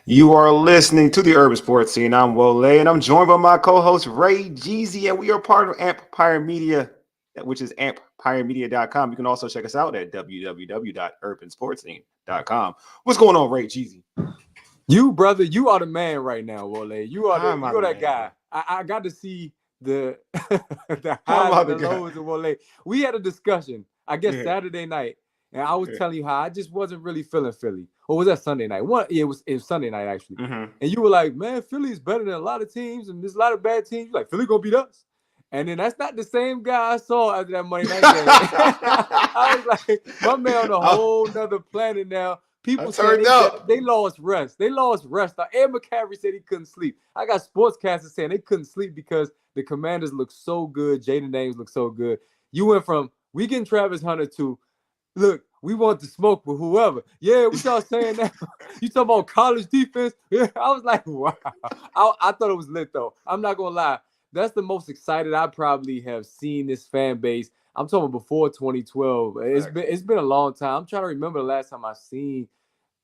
You are listening to the Urban Sports Scene. I'm Wole, and I'm joined by my co-host Ray Jeezy, and we are part of Empire Media, which is empiremedia.com. You can also check us out at www.urbansportscene.com. What's going on, Ray Jeezy? You, brother, you are the man right now, Wole. You are How am I the that man, guy. bro? I got to see the the How am highs I and the the guy? lows of Wole. We had a discussion, I guess, Yeah. Saturday night, and I was Yeah. telling you how I just wasn't really feeling Philly. Or was that Sunday night? It was Sunday night, actually. Mm-hmm. And you were like, man, Philly is better than a lot of teams, and there's a lot of bad teams. You're like, Philly gonna beat us. And then that's not the same guy I saw after that Monday night game. I was like, my man on a whole nother planet now. People saying turned up. they lost rest. They lost rest. Ed McCaffrey said he couldn't sleep. I got sportscasters saying they couldn't sleep because the Commanders look so good. Jaden Daniels look so good. You went from we getting Travis Hunter to look, we want to smoke with whoever. Yeah, we y'all saying that. You talking about college defense? Yeah, I was like, wow. I thought it was lit though. I'm not gonna lie. That's the most excited I probably have seen this fan base. I'm talking before 2012. It's been a long time. I'm trying to remember the last time I seen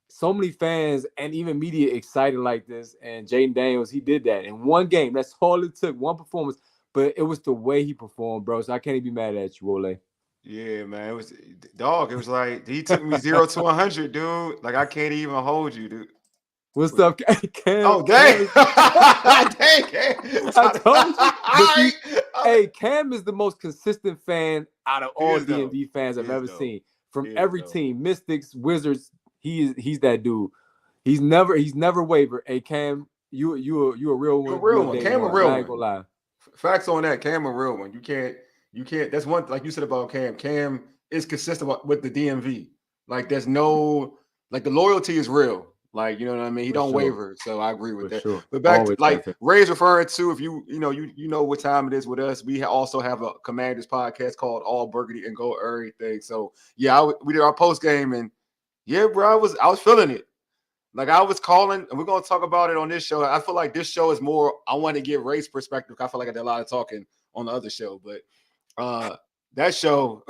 so many fans and even media excited like this. And Jaden Daniels, he did that in one game. That's all it took, one performance. But it was the way he performed, bro. So I can't even be mad at you, Wole. Yeah, man. It was dog. It was like he took me 0 to 100, dude. Like I can't even hold you, dude. What's up, Cam? Oh, dang. Dang, Cam. I told you. But see, All hey, Cam is the most consistent fan out of all is, though. DMV fans He I've is, ever though. seen. From He is, every though. team, Mystics, Wizards, he's that dude. He's never wavered. Hey, Cam, you a real You a one. real You a one. day Cam a one. real I ain't one. gonna lie. Facts on that. Cam a real one. You can't. That's one like you said about Cam. Cam is consistent with the DMV. Like there's no like the loyalty is real. Like you know what I mean. He For don't sure. waver. So I agree with For that. sure. But back to Always like perfect. Ray's referring to if you know what time it is with us. We also have a Commanders podcast called All Burgundy and Gold Everything. So yeah, we did our post game and yeah, bro, I was feeling it. Like I was calling, and we're gonna talk about it on this show. I feel like this show is more. I want to get Ray's perspective. I feel like I did a lot of talking on the other show, but that show,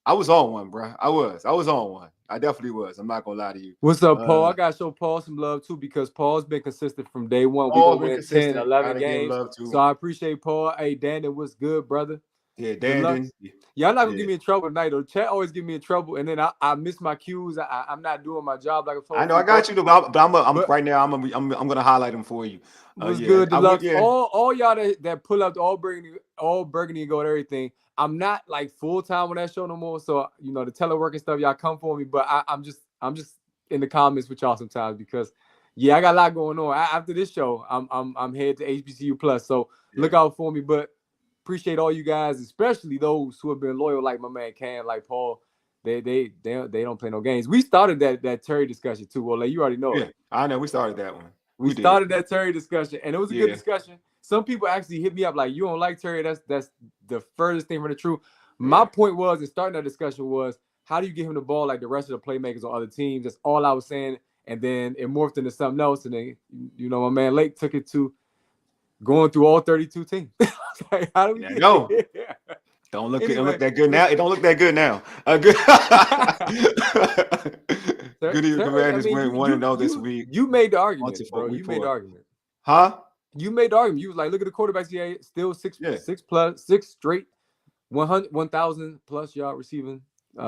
I was on one, bro. I was on one. I definitely was. I'm not gonna lie to you. What's up, Paul? I got to show Paul some love, too, because Paul's been consistent from day one. We're Paul going to been win 10, consistent. 11 Gotta give him games. love too. So I appreciate Paul. Hey, Dandon, what's good, brother? Yeah, Good luck. Dandon. Y'all not going to get me in trouble tonight, though. Chat always get me in trouble, and then I miss my cues. I'm not doing my job like I'm supposed I know to. I got you, but I'm right now. I'm gonna highlight them for you. What's Yeah, good, I would. Deluxe? Yeah, All y'all that pull up the all burgundy and gold everything. I'm not like full time on that show no more. So the teleworking stuff, y'all come for me. But I'm just in the comments with y'all sometimes because I got a lot going on. After this show, I'm headed to HBCU Plus. So look out for me. But appreciate all you guys, especially those who have been loyal, like my man Cam, like Paul. They don't play no games. We started that Terry discussion too. Well, you already know it. I know we started that one. We started that Terry discussion, and it was a good discussion. Some people actually hit me up like, "You don't like Terry? That's the furthest thing from the truth." My point was, in starting that discussion was, how do you give him the ball like the rest of the playmakers on other teams? That's all I was saying, and then it morphed into something else, and then my man Lake took it to going through all 32 teams. Like, how do we get here? Don't look that good now. It don't look that good now. Good evening, Commanders win 1-0 this week. You made the argument, bro. You made the argument. Huh? You made the argument. You was like, look at the quarterbacks. Yeah, still six straight 1,000 plus yard receiving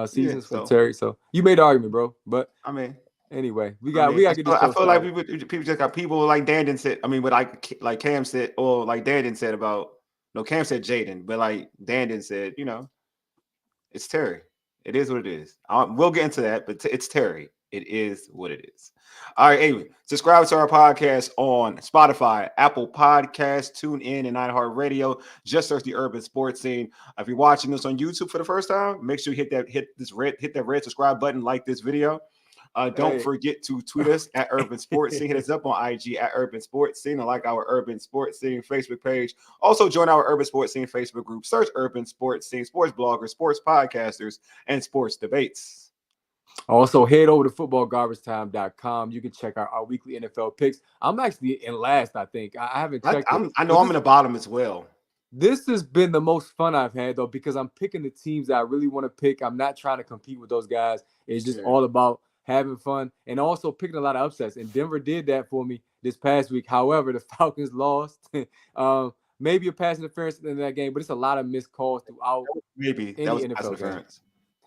seasons for Terry. So you made the argument, bro. But I mean, anyway, we got to get this. I feel like people just got people like Dandon said. I mean, but like Cam said, or like Dandon said about. No, Cam said Jaden, but like Dandon said, it's Terry. It is what it is. We'll get into that, but it's Terry. It is what it is. All right, anyway, subscribe to our podcast on Spotify, Apple Podcasts, TuneIn, and iHeartRadio. Just search the Urban Sports Scene. If you're watching this on YouTube for the first time, make sure you hit that red subscribe button, like this video. Don't forget to tweet us at Urban Sports Scene. Hit us up on IG at Urban Sports Scene and like our Urban Sports Scene Facebook page. Also join our Urban Sports Scene Facebook group. Search Urban Sports Scene, sports bloggers, sports podcasters, and sports debates. Also, head over to footballgarbagetime.com. You can check out our weekly NFL picks. I'm actually in last, I think. I haven't checked. I know I'm in the bottom as well. This has been the most fun I've had, though, because I'm picking the teams that I really want to pick. I'm not trying to compete with those guys. It's just all about having fun, and also picking a lot of upsets. And Denver did that for me this past week. However, the Falcons lost. Maybe a pass interference in that game, but it's a lot of missed calls throughout Maybe that any was a pass NFL game. interference.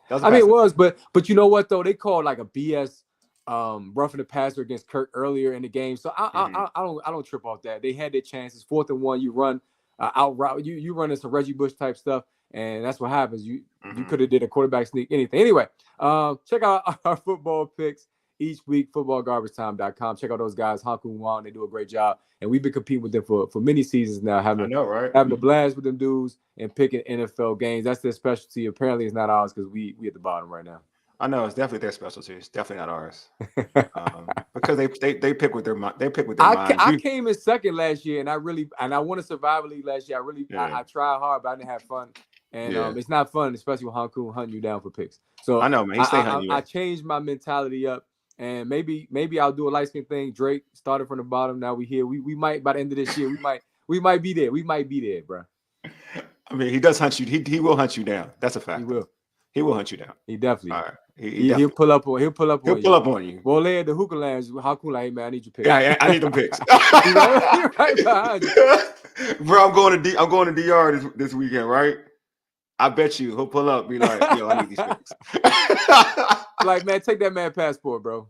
That was a I mean, pass it was, but you know what though? They called like a BS roughing the passer against Kirk earlier in the game. So I don't trip off that. They had their chances. 4th and 1, you run out route. You run into Reggie Bush type stuff, and that's what happens. You could have did a quarterback sneak, anything. Anyway, check out our football picks each week, footballgarbagetime.com. Check out those guys, Hanku and Wong. They do a great job. And we've been competing with them for many seasons now, having a blast with them dudes and picking NFL games. That's their specialty. Apparently, it's not ours because we at the bottom right now. I know it's definitely their specialty. It's definitely not ours. Because they pick with their mind. They pick with their mind. I came in second last year, and I won a survival league last year. I tried hard, but I didn't have fun. And it's not fun, especially with Hanku hunting you down for picks. So I know, man. He stay hunting you. I changed my mentality up, and maybe I'll do a light skin thing. Drake started from the bottom. Now we here. We might by the end of this year. We might be there. We might be there, bro. I mean, he does hunt you. He will hunt you down. That's a fact. He will hunt you down. He definitely. All right. He'll pull up on you. Wole at the hookah lounge. How cool, like, hey, man, I need your picks. Yeah, I need them picks. You're right behind you. Bro, I'm going to DR this weekend, right? I bet you he'll pull up, be like, yo, I need these picks. Like, man, take that man passport, bro.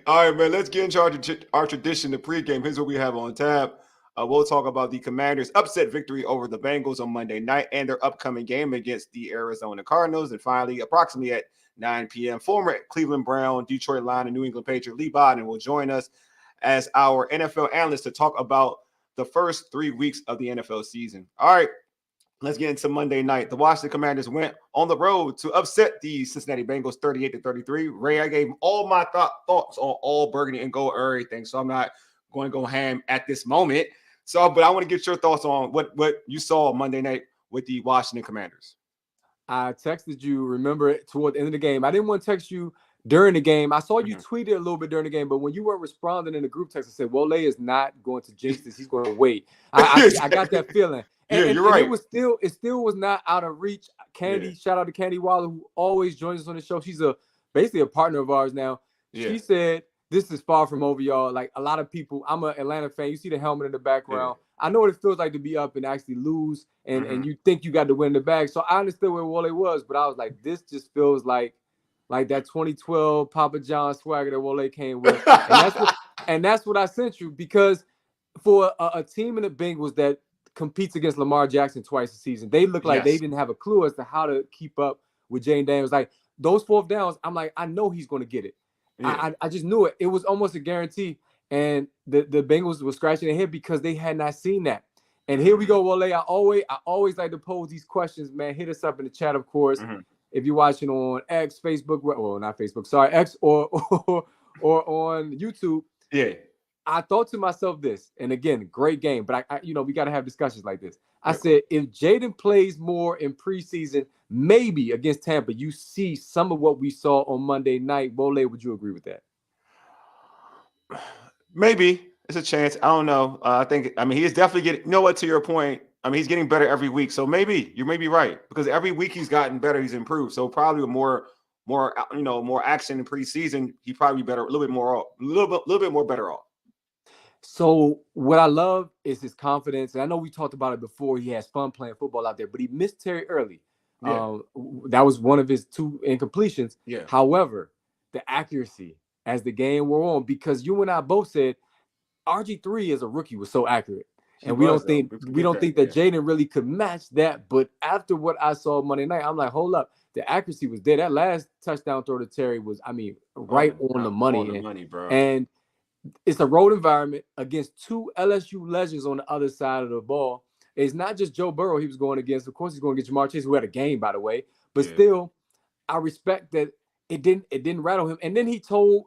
All right, man. Let's get into our tradition, the pregame. Here's what we have on tab. We'll talk about the Commanders' upset victory over the Bengals on Monday night and their upcoming game against the Arizona Cardinals. And finally, approximately at 9 p.m., former Cleveland Brown, Detroit Lion, and New England Patriot Leigh Bodden will join us as our NFL analyst to talk about the first 3 weeks of the NFL season. All right, let's get into Monday night. The Washington Commanders went on the road to upset the Cincinnati Bengals 38-33. Ray, I gave all my thoughts on all burgundy and gold everything, so I'm not going to go ham at this moment. So, but I want to get your thoughts on what you saw Monday night with the Washington Commanders. I texted you, remember, toward the end of the game. I didn't want to text you during the game. I saw you tweeted a little bit during the game, but when you weren't responding in the group text, I said, Wole is not going to jinx this. He's going to wait. I got that feeling. And you're right. It still was not out of reach. Candy, shout out to Candy Waller, who always joins us on the show. She's basically a partner of ours now. Yeah. She said, this is far from over, y'all. Like a lot of people, I'm an Atlanta fan. You see the helmet in the background. Yeah. I know what it feels like to be up and actually lose, and you think you got to win the bag. So I understood where Wole was, but I was like, this just feels like that 2012 Papa John swagger that Wole came with. And that's what I sent you, because for a team in the Bengals that competes against Lamar Jackson twice a season, they look like they didn't have a clue as to how to keep up with Jane Daniels. Like those 4th downs, I'm like, I know he's going to get it. Yeah. I just knew it. It was almost a guarantee. And the Bengals were scratching their head because they had not seen that. And here we go, Wole. I always like to pose these questions, man. Hit us up in the chat, of course. If you're watching on X, Facebook, well, not Facebook, sorry, X or on YouTube. Yeah. I thought to myself this, and again, great game, but I we got to have discussions like this. I said, if Jaden plays more in preseason, maybe against Tampa, you see some of what we saw on Monday night. Wole, would you agree with that? Maybe it's a chance. I don't know. He is definitely getting. You know what? To your point, he's getting better every week. So maybe you may be right, because every week he's gotten better. He's improved. So probably with more action in preseason, he probably better, a little bit more better off. So what I love is his confidence. And I know we talked about it before. He has fun playing football out there, but he missed Terry early. Yeah. That was one of his 2 incompletions. Yeah. However, the accuracy as the game wore on, because you and I both said RG3 as a rookie was so accurate. And we don't think that Jaden really could match that. But after what I saw Monday night, I'm like, hold up. The accuracy was there. That last touchdown throw to Terry was, right on the money. On the money, bro. And it's a road environment against 2 LSU legends on the other side of the ball. It's not just Joe Burrow he was going against. Of course, he's going to get Jamar Chase, who had a game, by the way. But still, I respect that it didn't rattle him. And then he told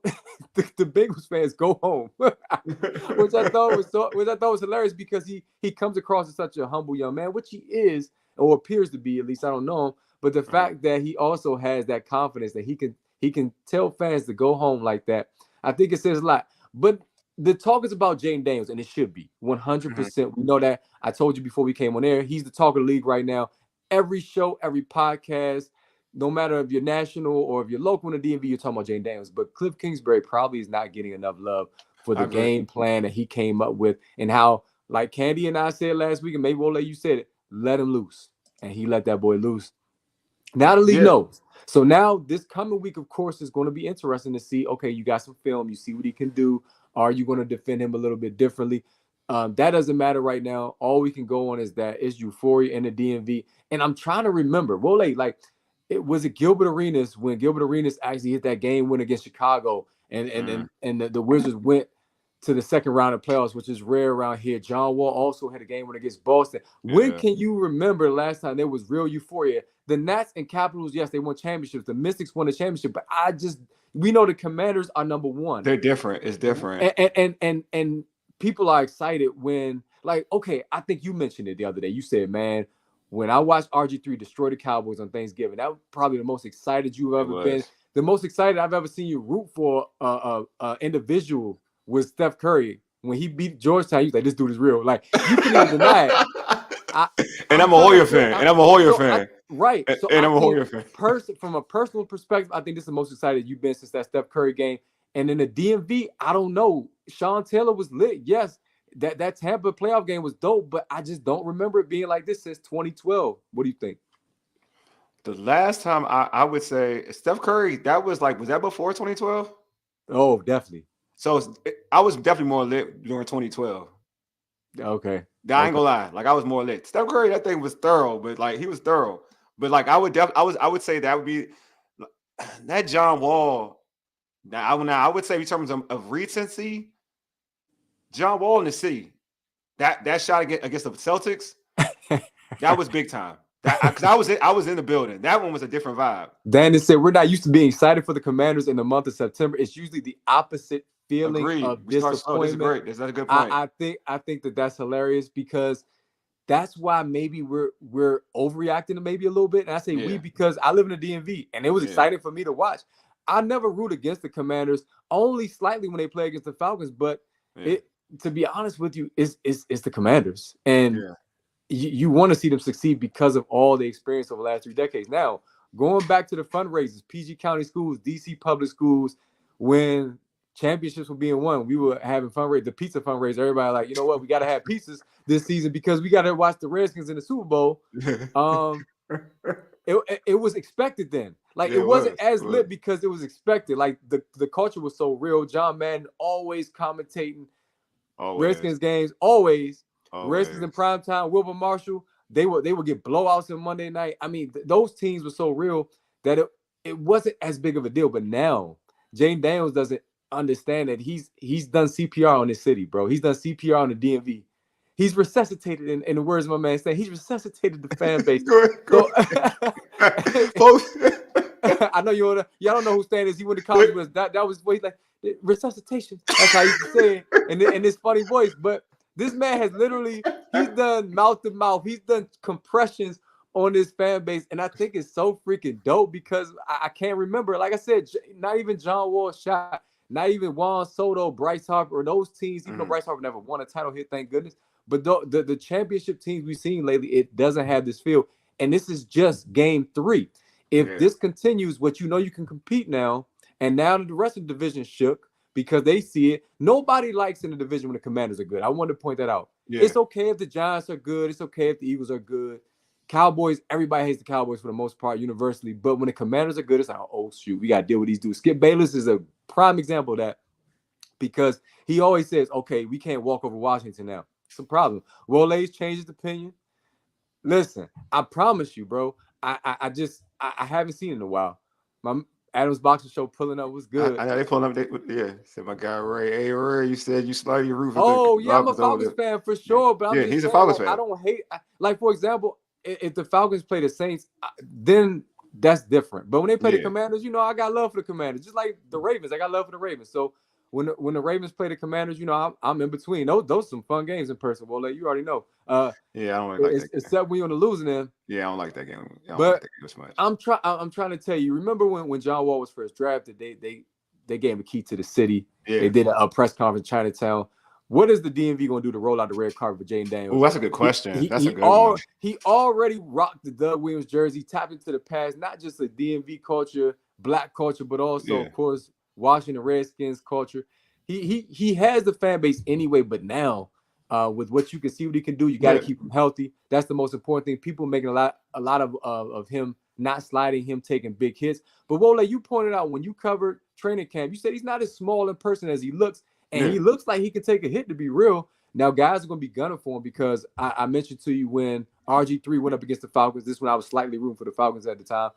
the Bengals fans, go home, which I thought was hilarious, because he comes across as such a humble young man, which he is, or appears to be, at least I don't know him. But the fact that he also has that confidence that he can tell fans to go home like that, I think it says a lot. But the talk is about Jane Daniels, and it should be 100%. We know that. I told you before we came on air, he's the talk of the league right now. Every show, every podcast, no matter if you're national or if you're local in the DMV, you're talking about Jane Daniels. But Cliff Kingsbury probably is not getting enough love for the game plan that he came up with and how, like Candy and I said last week, and maybe Wole, you said it, let him loose. And he let that boy loose. Now the league knows. So now this coming week, of course, is going to be interesting to see, okay, you got some film. You see what he can do. Are you going to defend him a little bit differently? That doesn't matter right now. All we can go on is that it's euphoria in the DMV. And I'm trying to remember, Wole, like, was it Gilbert Arenas when Gilbert Arenas actually hit that game win against Chicago and the Wizards went to the second round of playoffs, which is rare around here. John Wall also had a game win against Boston. When can you remember last time there was real euphoria? The Nats and Capitals, yes, they won championships. The Mystics won the championship, but we know the Commanders are number one. They're different. It's different. And people are excited when, like, okay, I think you mentioned it the other day. You said, man, when I watched RG3 destroy the Cowboys on Thanksgiving, that was probably the most excited you've ever been. The most excited I've ever seen you root for an individual was Steph Curry. When he beat Georgetown, you like, this dude is real. Like, you can't even deny it. I'm a Hoya fan. Right. So I'm a Hoya fan. From a personal perspective, I think this is the most excited you've been since that Steph Curry game. And in the DMV, I don't know. Sean Taylor was lit. Yes, that Tampa playoff game was dope, but I just don't remember it being like this since 2012. What do you think? The last time I would say Steph Curry, was that before 2012? Oh, definitely. So I was definitely more lit during 2012. Okay. I ain't gonna lie. Like, I was more lit. Steph Curry, that thing was thorough, but like, he was thorough. But like, I would say that would be that John Wall. Now I would say in terms of recency, John Wall in the city. That shot against the Celtics, that was big time. Because I was in the building. That one was a different vibe. Dan said we're not used to being excited for the Commanders in the month of September. It's usually the opposite feeling of disappointment. This is great. That's a good point. I think that's hilarious because that's why maybe we're overreacting to maybe a little bit. And I say we because I live in the DMV and it was exciting for me to watch. I never root against the Commanders, only slightly when they play against the Falcons. But to be honest with you, it's the Commanders. And you want to see them succeed because of all the experience over the last 3 decades. Now, going back to the fundraisers, PG County schools, DC public schools, when championships were being won, we were having fundraisers, the pizza fundraiser. Everybody like, you know what, we got to have pizzas this season because we got to watch the Redskins in the Super Bowl. It was expected then. Like, it wasn't as lit because it was expected. Like, the culture was so real. John Madden always commentating Redskins games, always. Redskins in primetime, Wilbur Marshall, they would get blowouts on Monday night. I mean, those teams were so real that it wasn't as big of a deal. But now, Jane Daniels doesn't understand that he's done CPR on this city, bro. He's done CPR on the DMV. He's resuscitated, in the words of my man saying, he's resuscitated the fan base. I know y'all don't know who Stan is. He went to college with us. That was way like resuscitation. That's how he used to say it in this funny voice. But this man has he's done mouth to mouth. He's done compressions on this fan base. And I think it's so freaking dope because I can't remember. Like I said, not even John Wall shot, not even Juan Soto, Bryce Harper, or those teams, even though Bryce Harper never won a title here, thank goodness. But the championship teams we've seen lately, it doesn't have this feel. And this is just game 3. If this continues, what you can compete now, and now the rest of the division shook, because they see it. Nobody likes in the division when the Commanders are good. I wanted to point that out. It's okay if the Giants are good. It's okay if the Eagles are good. Cowboys, everybody hates the Cowboys for the most part, universally. But when the Commanders are good, it's like, oh, shoot, we got to deal with these dudes. Skip Bayless is a prime example of that because he always says, okay, we can't walk over Washington now. It's a problem. Wole's changed his opinion. Listen, I promise you, bro, I haven't seen it in a while. My Adams Boxing Show pulling up was good. I know they pulling up. Said my guy Ray. Hey Ray, you said you slide your roof. I'm a Falcons fan for sure. But I'm he's a Falcons fan. I don't hate. Like, for example, if the Falcons play the Saints, then that's different. But when they play the Commanders, I got love for the Commanders. Just like the Ravens, I got love for the Ravens. So when the Ravens play the Commanders, I'm in between. Those are some fun games in person. Well, you already know. I don't like that. Except when you're on the losing end. Yeah, I don't like that game. I don't like that game as much. I'm trying to tell you. Remember when John Wall was first drafted? They gave him a key to the city. Yeah. They did a press conference in Chinatown. What is the DMV going to do to roll out the red carpet for Jaden Daniels? Oh, that's a good question. That's a good one. He already rocked the Doug Williams jersey, tapped into the past, not just a DMV culture, black culture, but also, of course, Washington Redskins culture. He has the fan base anyway, but now with what you can see what he can do, you got to keep him healthy. That's the most important thing. People making a lot of him not sliding, him taking big hits. But Wole, you pointed out when you covered training camp, you said he's not as small in person as he looks, and he looks like he can take a hit, to be real. Now, guys are going to be gunning for him because I mentioned to you when RG3 went up against the Falcons. This when I was slightly rooting for the Falcons at the time.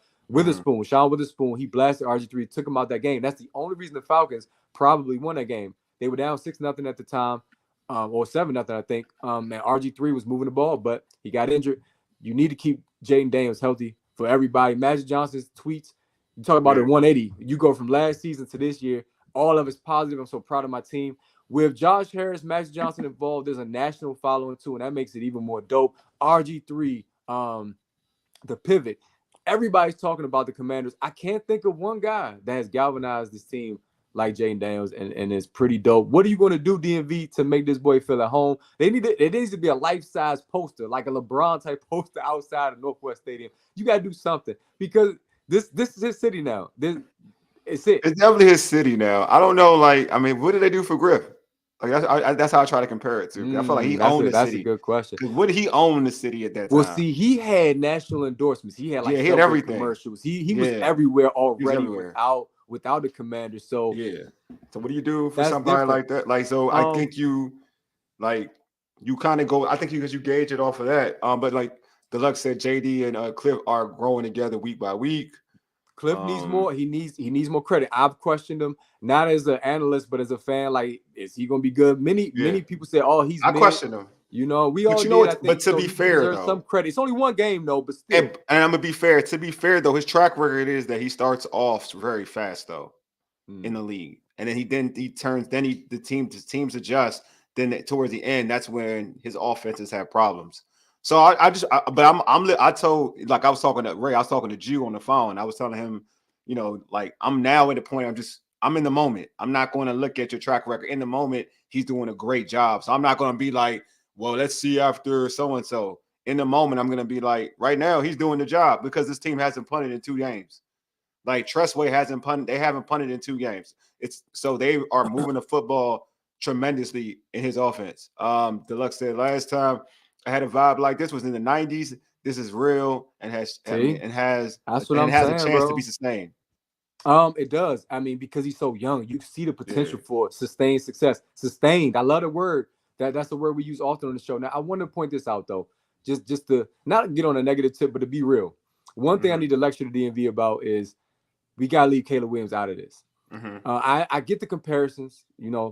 Sean Witherspoon, he blasted RG3, took him out that game. That's the only reason the Falcons probably won that game. They were down 6-0 at the time, or 7-0, I think. And RG3 was moving the ball, but he got injured. You need to keep Jaden Daniels healthy for everybody. Magic Johnson's tweets, you talk about a 180. You go from last season to this year. All of it's positive. I'm so proud of my team. With Josh Harris, Magic Johnson involved, there's a national following too, and that makes it even more dope. RG3, the pivot. Everybody's talking about the Commanders. I can't think of one guy that has galvanized this team like Jaden Daniels, and it's pretty dope. What are you going to do, DMV, to make this boy feel at home? It needs to be a life-size poster, like a LeBron-type poster outside of Northwest Stadium. You got to do something because this is his city now. It's definitely his city now. I don't know, what did they do for Griff? Like that's how I try to compare it to. I feel like he owned the city. That's a good question. What did he own the city at that time? Well, see, he had national endorsements. He had he had everything. Commercials. He was everywhere already without the Commander. So So what do you do for somebody like that? I think you kind of go. I think because you gauge it off of that. But like Deluxe said, JD and Cliff are growing together week by week. Cliff needs more. He needs more credit. I've questioned him, not as an analyst, but as a fan. Like, is he going to be good? Many people say, "Oh, he's." I question him. You know, we all did. But to be fair, though, some credit. It's only one game, though. But still, and I'm gonna be fair. To be fair, though, his track record is that he starts off very fast, though, in the league, and then he turns. Then the teams adjust. Then towards the end, that's when his offenses have problems. So I told, like I was talking to Ray, I was talking to Jew on the phone. I was telling him, I'm now at the point I'm in the moment. I'm not going to look at your track record. In the moment, he's doing a great job. So I'm not going to be like, well, let's see after so-and-so. In the moment, I'm going to be like, right now, he's doing the job because this team hasn't punted in 2 games. Like Tressway hasn't punted. They haven't punted in 2 games. So they are moving the football tremendously in his offense. Deluxe said last time I had a vibe like this was in the 90s. This is real and has a chance to be sustained. It does. I mean, because he's so young, you see the potential for sustained success. Sustained. I love the word. That's the word we use often on the show. Now, I want to point this out though, just to not get on a negative tip, but to be real. One thing I need to lecture the DMV about is we gotta leave Caleb Williams out of this. I get the comparisons,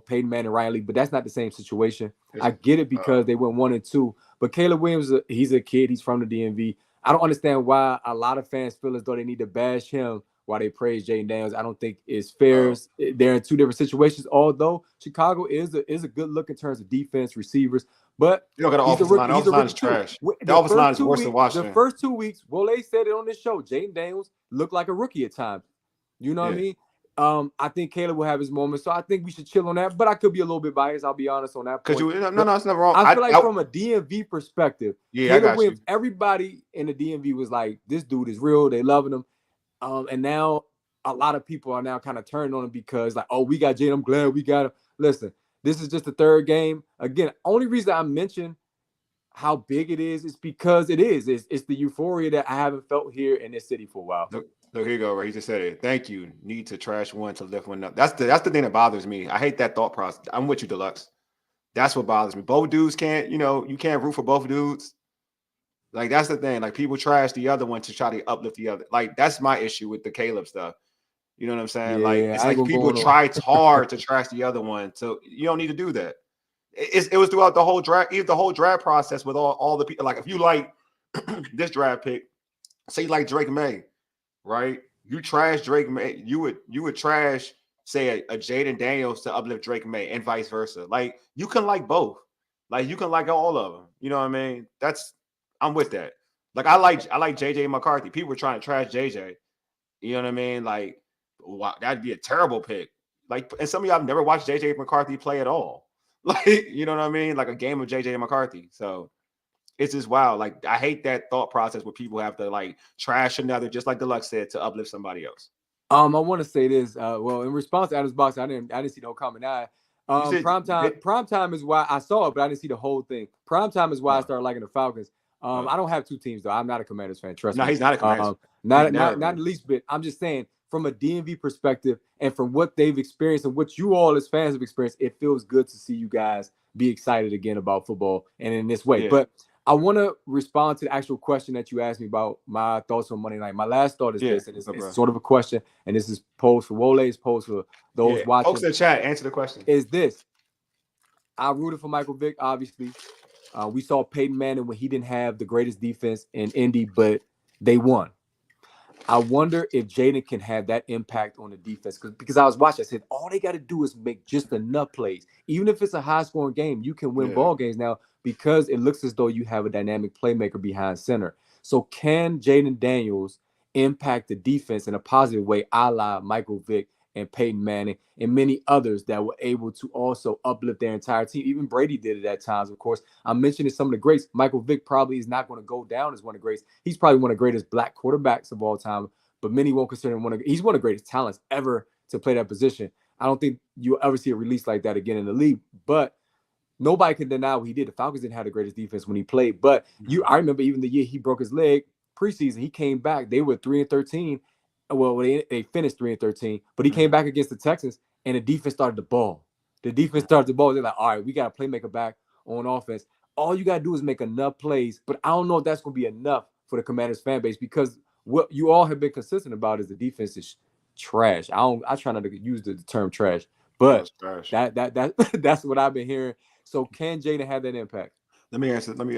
Peyton Manning, Ryan Lee, but that's not the same situation. I get it because they went 1 and 2. But Caleb Williams, he's a kid. He's from the DMV. I don't understand why a lot of fans feel as though they need to bash him while they praise Jaden Daniels. I don't think it's fair. They're in 2 different situations. Although Chicago is a good look in terms of defense, receivers, but you don't got an offensive line. The offensive line is trash. The offensive line is worse than Washington. The first 2 weeks, Wole said it on this show. Jaden Daniels looked like a rookie at times. You know what I mean? I think Caleb will have his moments, so I think we should chill on that. But I could be a little bit biased. I'll be honest on that point. No, it's never wrong. I feel like from a DMV perspective, Caleb Williams, everybody in the DMV was like, "This dude is real." They loving him, and now a lot of people are now kind of turning on him because, like, "Oh, we got Jaden. I'm glad we got him." Listen, this is just the 3rd game. Again, only reason I mention how big it is because it is. It's the euphoria that I haven't felt here in this city for a while. Look, here you go, Ray. He just said it. Thank you. Need to trash one to lift one up. That's the thing that bothers me. I hate that thought process. I'm with you, Deluxe. That's what bothers me. Both dudes can't, you can't root for both dudes. Like, that's the thing. Like, people trash the other one to try to uplift the other. Like, that's my issue with the Caleb stuff. You know what I'm saying? It's like people try hard to trash the other one. So you don't need to do that. It was throughout the whole draft, even the whole draft process with all the people. Like, if you like this draft pick, say you like Drake May, right? You trash Drake May, you would trash, say, a Jaden Daniels to uplift Drake May and vice versa. Like, you can like both. Like, you can like all of them. You know what I mean? I'm with that. Like, I like JJ McCarthy. People were trying to trash JJ. You know what I mean? Like, wow, that'd be a terrible pick. Like, and some of y'all have never watched JJ McCarthy play at all. Like, you know what I mean? Like a game of JJ McCarthy. So it's just wild. Like, I hate that thought process where people have to like trash another, just like Deluxe said, to uplift somebody else. I want to say this. Well, in response to Adam's box, I didn't see no comment. You said Prime time is why I saw it, but I didn't see the whole thing. Prime time is why I started liking the Falcons. I don't have two teams though. I'm not a Commanders fan. Trust me. no, he's not a Commanders. Not the least bit. I'm just saying from a DMV perspective and from what they've experienced and what you all as fans have experienced, it feels good to see you guys be excited again about football and in this way. Yeah. But I want to respond to the actual question that you asked me about my thoughts on Monday night. My last thought is this, and it's sort of a question, and this is posed for Wole, it's posed for those watching. Post in the chat, answer the question. Is this, I rooted for Michael Vick, obviously. We saw Peyton Manning when he didn't have the greatest defense in Indy, but they won. I wonder if Jaden can have that impact on the defense. Because I was watching, I said, all they got to do is make just enough plays. Even if it's a high-scoring game, you can win ball games now because it looks as though you have a dynamic playmaker behind center. So can Jaden Daniels impact the defense in a positive way, a la Michael Vick and Peyton Manning and many others that were able to also uplift their entire team? Even Brady did it at times, of course. I'm mentioning some of the greats. Michael Vick probably is not going to go down as one of the greats. He's probably one of the greatest black quarterbacks of all time, but many won't consider him he's one of the greatest talents ever to play that position. I don't think you'll ever see a release like that again in the league, but nobody can deny what he did. The Falcons didn't have the greatest defense when he played, but I remember even the year he broke his leg preseason, he came back. They were 3-13. Well, they finished 3-13, but he came back against the Texans, and the defense started the ball. They're like, all right, we got a playmaker back on offense. All you got to do is make enough plays, but I don't know if that's going to be enough for the Commanders fan base, because what you all have been consistent about is the defense is trash. I try not to use the term trash, but that's what I've been hearing. So can Jaden have that impact? Let me answer. Let me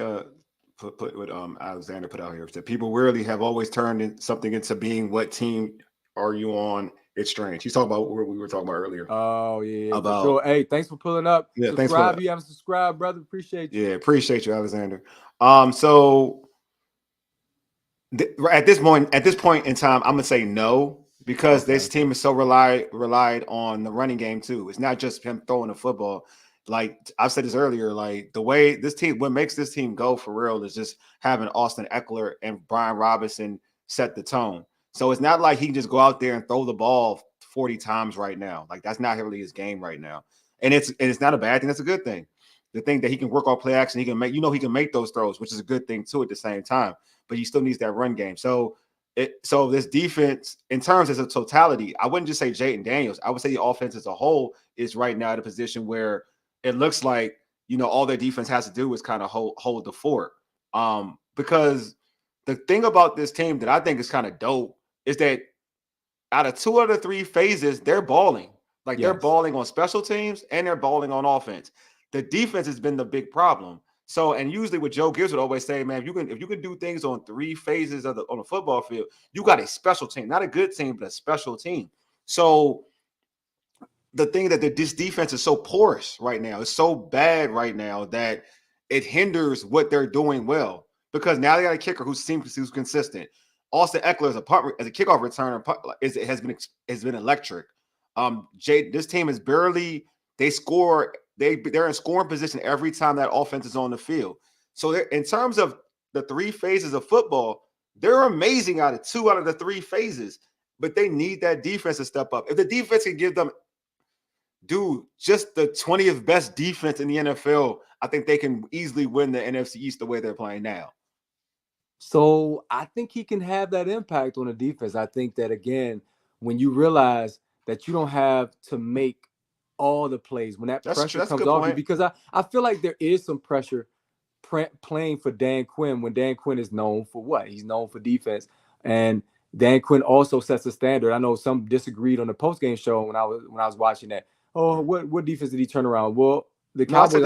put what Alexander put out here. That people rarely have always turned something into being what team are you on. It's strange. He's talking about what we were talking about earlier. Oh yeah, about, for sure. Hey, thanks for pulling up. Yeah, subscribe. Thanks for you haven't subscribed, brother. Appreciate you. Yeah, appreciate you, Alexander. So at this point in time, I'm gonna say no, because this team is so relied on the running game too. It's not just him throwing the football. Like I've said this earlier, like the way this team, what makes this team go for real is just having Austin Eckler and Brian Robinson set the tone. So it's not like he can just go out there and throw the ball 40 times right now. Like that's not really his game right now. And it's not a bad thing. That's a good thing. The thing that he can work on play action, he can make those throws, which is a good thing too at the same time. But he still needs that run game. So this defense, in terms as a totality, I wouldn't just say Jaden Daniels. I would say the offense as a whole is right now at a position where it looks like, all their defense has to do is kind of hold the fort. Because the thing about this team that I think is kind of dope is that out of 2 out of 3 phases, they're balling. Like they're balling on special teams and they're balling on offense. The defense has been the big problem. So, and usually what Joe Gibbs would always say, man, if you can do things on 3 phases on the football field, you got a special team, not a good team, but a special team. So the thing that this defense is so porous right now, it's so bad right now that it hinders what they're doing well, because now they got a kicker who's consistent. Austin Eckler as a kickoff returner has been electric. This team is they're in scoring position every time that offense is on the field. So in terms of the 3 phases of football, they're amazing out of 2 out of the 3 phases, but they need that defense to step up. If the defense can give them just the 20th best defense in the NFL, I think they can easily win the NFC East the way they're playing now. So I think he can have that impact on the defense. I think that, again, when you realize that you don't have to make all the plays, when that pressure comes off you, because I feel like there is some pressure playing for Dan Quinn when Dan Quinn is known for what? He's known for defense. And Dan Quinn also sets a standard. I know some disagreed on the postgame show when I was watching that. Oh, what defense did he turn around? Well, the Cowboys,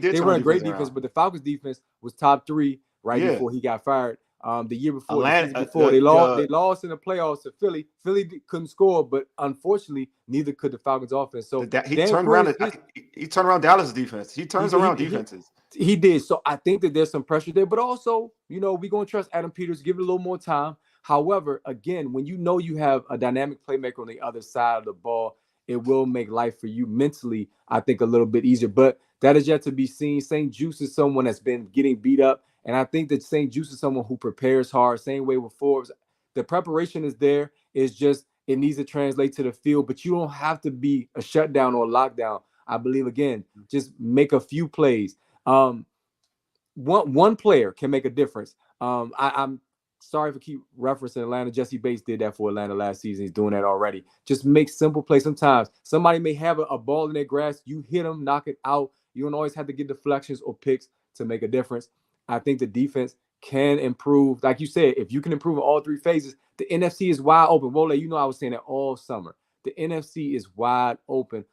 they run a great defense, but the Falcons defense was top 3 before he got fired. The year before, the season before, they lost in the playoffs to Philly. Philly couldn't score, but unfortunately, neither could the Falcons offense. So he turned around Dallas defense. He turns around defenses. He did. So I think that there's some pressure there, but also, we're going to trust Adam Peters, give it a little more time. However, again, when you have a dynamic playmaker on the other side of the ball, it will make life for you mentally, I think, a little bit easier. But that is yet to be seen. St. Juice is someone that's been getting beat up. And I think that St. Juice is someone who prepares hard. Same way with Forbes. The preparation is there. It's just it needs to translate to the field. But you don't have to be a shutdown or a lockdown. I believe, again, just make a few plays. One player can make a difference. I'm sorry for keep referencing Atlanta. Jesse Bates did that for Atlanta last season. He's doing that already. Just make simple plays. Sometimes somebody may have a ball in their grasp. You hit them, knock it out. You don't always have to get deflections or picks to make a difference. I think the defense can improve. Like you said, if you can improve in all three phases, the NFC is wide open. Wole, you know I was saying that all summer. The NFC is wide open.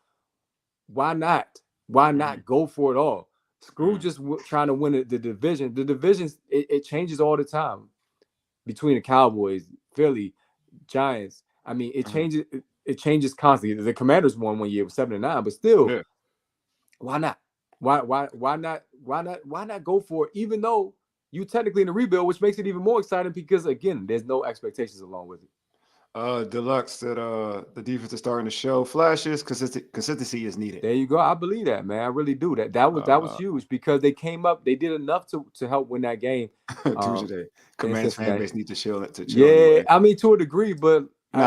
Why not? Why not go for it all? Screw just trying to win the division. The divisions, it changes all the time between the Cowboys, Philly, Giants. I mean, it changes. It changes constantly. The Commanders won one year with 7-9, but still, why not? Why not go for it? Even though you technically in the rebuild, which makes it even more exciting because again, there's no expectations along with it. Deluxe said the defense is starting to show flashes. Consistency is needed. There you go. I believe that, man. I really do. That was huge because they came up. They did enough to help win that game. Commanders fan base need to chill. Yeah, I mean to a degree, but we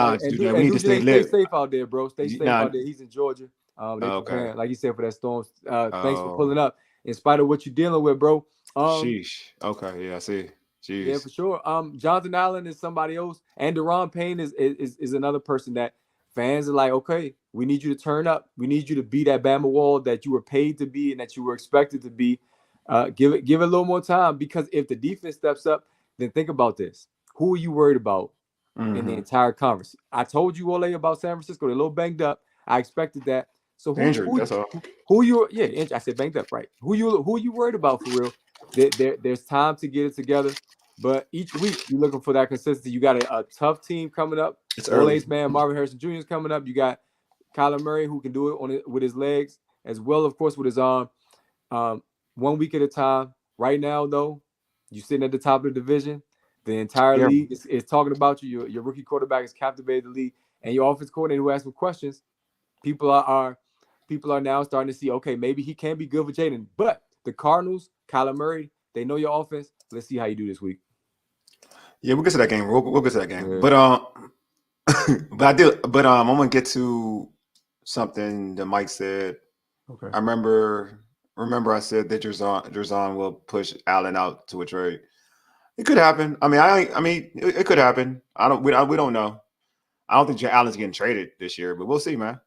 need to stay safe out there, bro. Stay safe out there. He's in Georgia. They preparing, like you said, for that storm. Thanks for pulling up. In spite of what you're dealing with, bro. Sheesh. Okay, yeah, I see. Jeez. Yeah, for sure. Jonathan Allen is somebody else, and Deron Payne is another person that fans are like, okay, we need you to turn up. We need you to be that Bama Wall that you were paid to be and that you were expected to be. Give it a little more time because if the defense steps up, then think about this. Who are you worried about in the entire conference? I told you, Wole, about San Francisco. They're a little banged up. I expected that. So who you? Yeah, I said banged up, right? Who you worried about for real? There's time to get it together. But each week you're looking for that consistency. You got a tough team coming up. It's early. Man, Marvin Harrison Jr. is coming up. You got Kyler Murray who can do it with his legs as well, of course, with his arm. 1 week at a time. Right now, though, you're sitting at the top of the division. The entire league is talking about you. Your rookie quarterback has captivated the league, and your offense coordinator who asked some questions. People are now starting to see, okay, maybe he can be good for Jaden. But the Cardinals, Kyler Murray, they know your offense. Let's see how you do this week. Yeah, we'll get to that game. We'll get to that game. Yeah. But I'm gonna get to something that Mike said. Okay. I remember I said that Jerzon will push Allen out to a trade. It could happen. I mean, it could happen. We don't know. I don't think Allen's getting traded this year, but we'll see, man.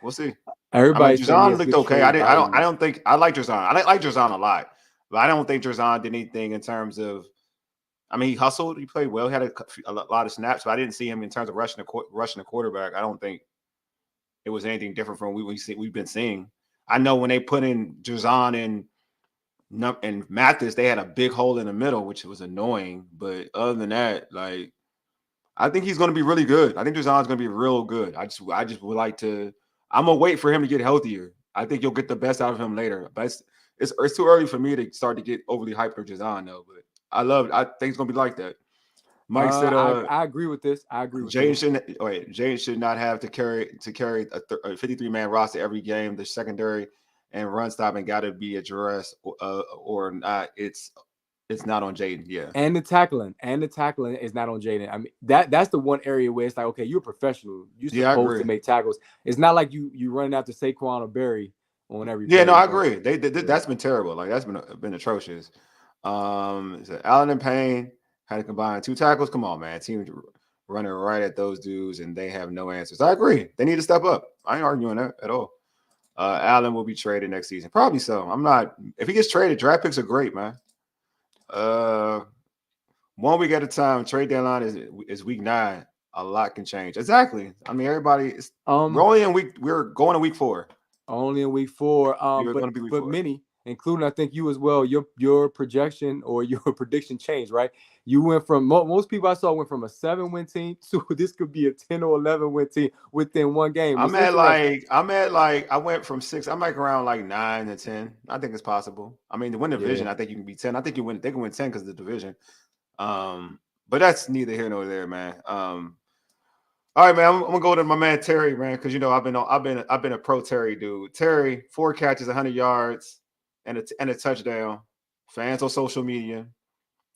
We'll see. Everybody, Jerzon looked okay. I don't think I like Jerzon. I like Jerzon a lot, but I don't think Jerzon did anything in terms of. I mean, he hustled. He played well. He had a lot of snaps, but I didn't see him in terms of rushing the quarterback. I don't think it was anything different from what we've been seeing. I know when they put in Jerzon and Mathis, they had a big hole in the middle, which was annoying. But other than that, like, I think he's going to be really good. I think Jerzon's going to be real good. I just would like to. I'm gonna wait for him to get healthier. I think you'll get the best out of him later. But it's too early for me to start to get overly hyped for Jerzon though. But I think it's gonna be like that. Mike said, I agree with this. Jaden should not have to carry a 53-man roster every game. The secondary and run stopping got to be addressed, or not. It's not on Jaden. Yeah, and the tackling is not on Jaden. I mean, that's the one area where it's like, okay, you're a professional. You're supposed to make tackles. It's not like you running after Saquon or Barry on every. Yeah, no, I agree. That's been terrible. Like that's been atrocious. So Allen and Payne had to combine 2 tackles. Come on, man. Team running right at those dudes, and they have no answers. I agree. They need to step up. I ain't arguing that at all. Allen will be traded next season. Probably so. I'm not. If he gets traded, draft picks are great, man. 1 week at a time. Trade deadline is week 9. A lot can change. Exactly. I mean, everybody is we're going to week 4. Only in week 4. But many, including I think you as well, your projection or your prediction changed, right? You went from most people I saw went from a 7-win team to this could be a 10 or 11-win team within one game. I went from 6. I'm like around like 9 to 10. I think it's possible. I mean, to win the division, I think you can be 10. I think they can win 10 because of the division. But that's neither here nor there, man. All right, man. I'm gonna go to my man Terry, man, because I've been a pro Terry dude. Terry, 4 catches, 100 yards, and a touchdown. Fans on social media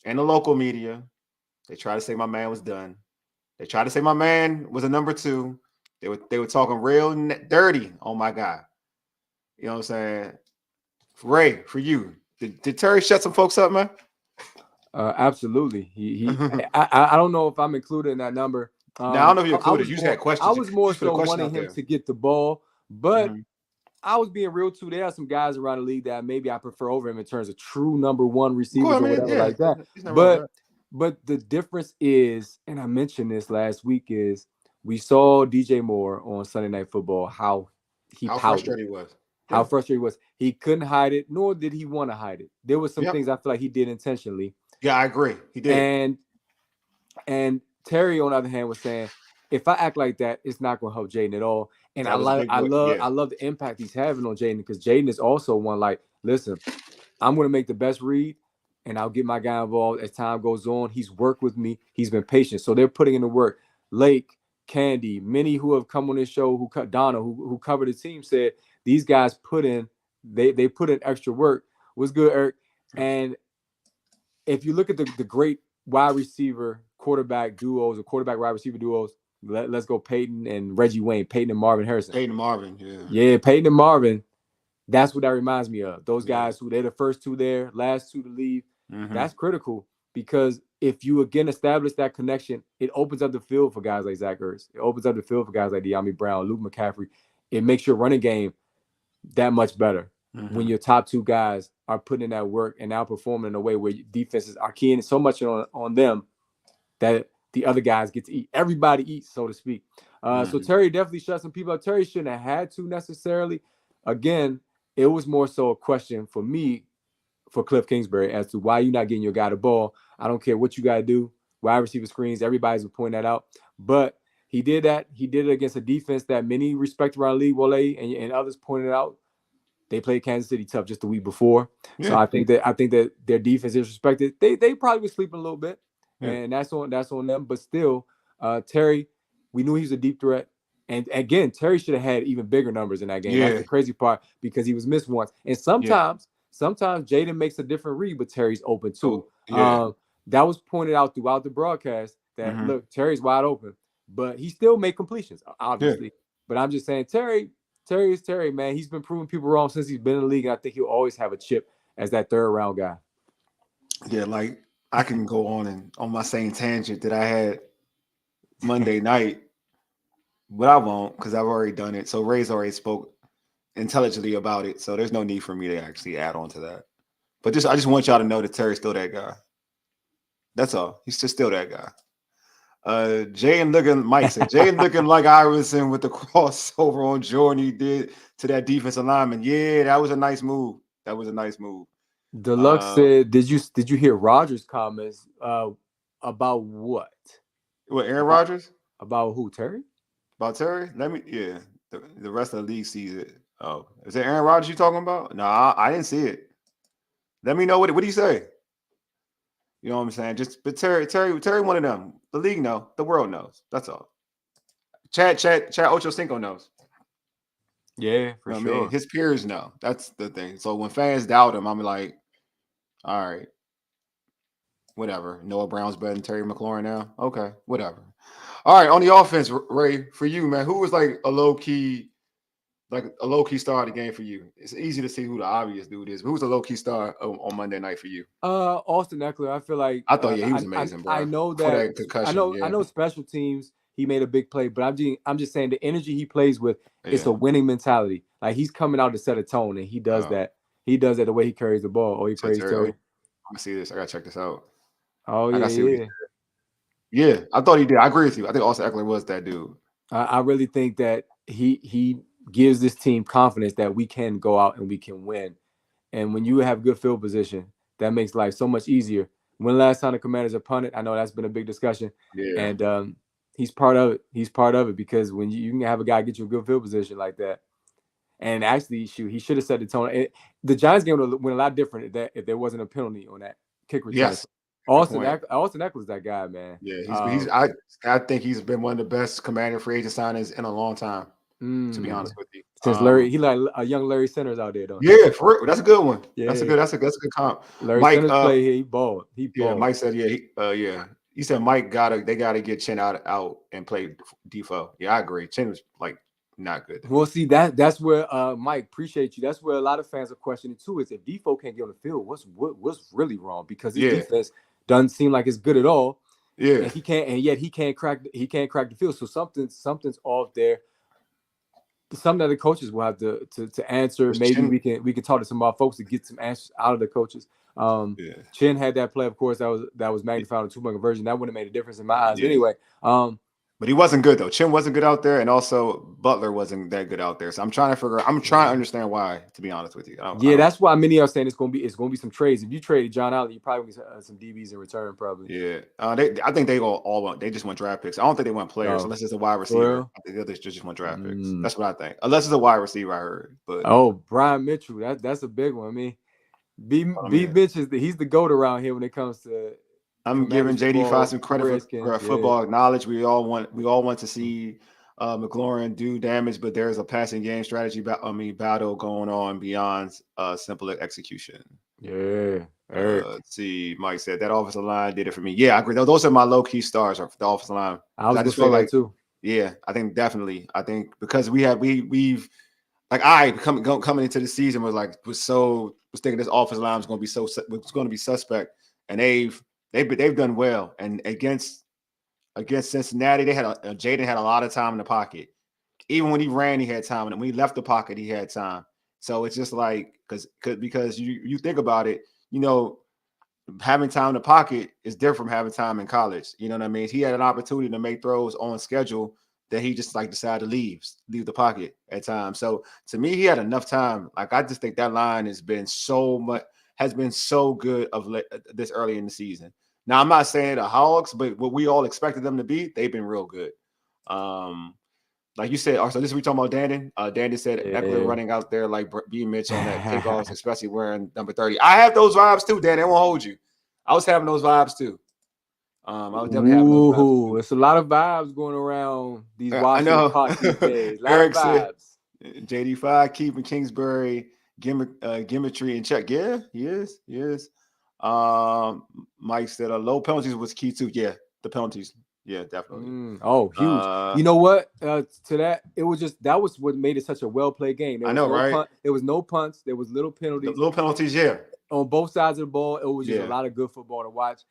and the local media, they try to say my man was done. They tried to say my man was a number two. They were talking real dirty on my guy. You know what I'm saying? Ray, for you, did Terry shut some folks up, man? Absolutely. I don't know if I'm included in that number. Now I don't know if you I included. was You just had more I questions. You was more just put a so question wanting out him there. to get the ball, but Mhm. I was being real too. There are some guys around the league that maybe I prefer over him in terms of true number one Of course, receivers I or mean, whatever yeah, like that. there's nothing wrong with But that. but the difference is, and I mentioned this last week, is we saw DJ Moore on Sunday Night Football, how he How pouted, frustrated he was. how Yeah. frustrated he was. He couldn't hide it, nor did he want to hide it. There were some Yep. things I feel like he did intentionally. Yeah, I agree. He did. And and Terry, on the other hand, was saying, if I act like that, it's not going to help Jaden at all. And That was a big boy. Yeah. I love the impact he's having on Jaden, because Jaden is also one like, listen, I'm going to make the best read, and I'll get my guy involved as time goes on. He's worked with me. He's been patient. So they're putting in the work. Lake, Candy, many who have come on this show, Donna, who covered the team, said these guys put in, they put in extra work. Was good, Eric. And if you look at the great wide receiver quarterback duos or quarterback wide receiver duos, let's go Peyton and Reggie Wayne, Peyton and Marvin Harrison. Peyton Marvin. Yeah. Yeah, Peyton and Marvin. That's what that reminds me of. Those Yeah. guys who they're the first two there, last two to leave. Mhm. That's critical, because if you again establish that connection, it opens up the field for guys like Zach Ertz. It opens up the field for guys like De'Ami Brown, Luke McCaffrey. It makes your running game that much better when your top two guys are putting in that work and outperforming in a way where defenses are keying so much on them that the other guys get to eat. Everybody eats, so to speak. So Terry definitely shut some people up. Terry shouldn't have had to necessarily. Again, it was more so a question for me, for Cliff Kingsbury, as to why you're not getting your guy the ball. I don't care what you got to do. Wide receiver screens, everybody's been pointing that out. But he did that. He did it against a defense that many respect around the league, Wole and others pointed out. They played Kansas City tough just the week before. Yeah. So I think that their defense is respected. They probably were sleeping a little bit. Yeah. And that's on them. But still, Terry, we knew he was a deep threat. And again, Terry should have had even bigger numbers in that game. Yeah. That's the crazy part, because he was missed once. And sometimes Jaden makes a different read, but Terry's open too. Yeah. That was pointed out throughout the broadcast that look, Terry's wide open, but he still made completions, obviously. Yeah. But I'm just saying, Terry is Terry, man. He's been proving people wrong since he's been in the league. And I think he'll always have a chip as that third round guy. Yeah, like I can go on my same tangent that I had Monday night, but I won't, because I've already done it. So Ray's already spoke intelligently about it, so there's no need for me to actually add on to that. But I just want y'all to know that Terry's still that guy. That's all. He's just still that guy. Mike said, Jaden looking like Iverson with the crossover on Jordan he did to that defensive lineman. Yeah, that was a nice move. That was a nice move. Deluxe said, did you hear Rodgers' comments about what? What, Aaron Rodgers? About who, Terry? About Terry? The rest of the league sees it. Oh, is it Aaron Rodgers you talking about? No, I didn't see it. Let me know what do you say? You know what I'm saying? But Terry, one of them. The league know, the world knows. That's all. Chad Ochocinco knows. Yeah, for sure. I mean? His peers know. That's the thing. So when fans doubt him, I'm like, all right, whatever. Noah Brown's better than Terry McLaurin now. Okay, whatever. All right, on the offense, Ray, for you, man, who was like a low key star of the game for you? It's easy to see who the obvious dude is, but who's a low key star on Monday night for you? Austin Ekeler. I feel like I thought he was amazing, bro. I know that concussion, I know special teams. He made a big play, but I'm just saying the energy he plays with, it's a winning mentality. Like, he's coming out to set a tone, and he does that. He does that the way he carries the ball. He prays Terry. Let me see this. I gotta check this out. Oh yeah. Yeah, I thought he did. I agree with you. I think Austin Ekeler was that dude. I really think that he gives this team confidence that we can go out and we can win. And when you have good field position, that makes life so much easier. When last time the Commanders are punted, I know that's been a big discussion. Yeah. And he's part of it. He's part of it, because when you can have a guy get you a good field position like that. And actually, he should have set the tone. The Giants game would have went a lot different if there wasn't a penalty on that kick return. Yes. Austin Eckler's that guy, man. Yeah, I think he's been one of the best Commander free agent signings in a long time. To be honest with you, since Larry, he like a young Larry Sanders out there, don't he? Yeah, for real. That's a good one. Yeah. That's a good comp. Larry Sanders play here. He balled. Yeah, Mike said He said they gotta get Chin out and play Defoe. Yeah, I agree. Chin was like not good. Well, see that's where Mike, appreciate you. That's where a lot of fans are questioning too. Is if Defoe can't get on the field, what's really wrong? Because his defense doesn't seem like it's good at all. Yeah, and he can't crack the field. So something's off there. Some of the coaches will have to answer. Maybe we can talk to some of our folks to get some answers out of the coaches. Chin had that play, of course, that was magnified in 2-point conversion. That wouldn't have made a difference in my eyes anyway. But he wasn't good though. Chin wasn't good out there, and also Butler wasn't that good out there. So I'm trying to understand why. To be honest with you, that's why many are saying it's gonna be some trades. If you traded John Allen, you probably get some DBs in return, probably. Yeah, I think they just want draft picks. I don't think they want players unless it's a wide receiver. I think they just want draft picks. That's what I think. Unless it's a wide receiver, I heard. But Brian Mitchell, that's a big one. I mean, B Mitch he's the GOAT around here when it comes to. I'm giving JD5 some credit for football knowledge. We all want to see McLaurin do damage, but there's a passing game strategy battle going on beyond simple execution. Yeah. Let's see. Mike said that offensive line did it for me. Yeah, I agree. Those are my low key stars. Are the offensive line. I just feel like too. Yeah, I think definitely. I think because we've coming into the season was thinking this offensive line was going to be suspect, and they've done well. And against Cincinnati, Jaden had a lot of time in the pocket. Even when he ran, he had time, and when he left the pocket, he had time. So it's just like because you think about it, having time in the pocket is different from having time in college. You know what I mean? He had an opportunity to make throws on schedule that he just decided to leave the pocket at times. So to me, he had enough time. I just think that line has been so good this early in the season. Now, I'm not saying the Hogs, but what we all expected them to be, they've been real good. Like you said, so this is we talking about Dandon. Dandon said Eckler running out there like B. Mitch on that kickoffs, especially wearing number 30. I have those vibes too, Dan. They won't hold you. I was having those vibes too. I was definitely having those vibes too. It's a lot of vibes going around these Washington pots these days. A lot Eric of vibes. JD5 keeping Kingsbury gimmetry in check. Yeah, he is. Mike said low penalties was key too. Yeah, the penalties. Yeah, definitely. Huge. You know what? To that, that was what made it such a well-played game. Right? There was no punts. There was little penalties. Little penalties, yeah. On both sides of the ball, it was just a lot of good football to watch.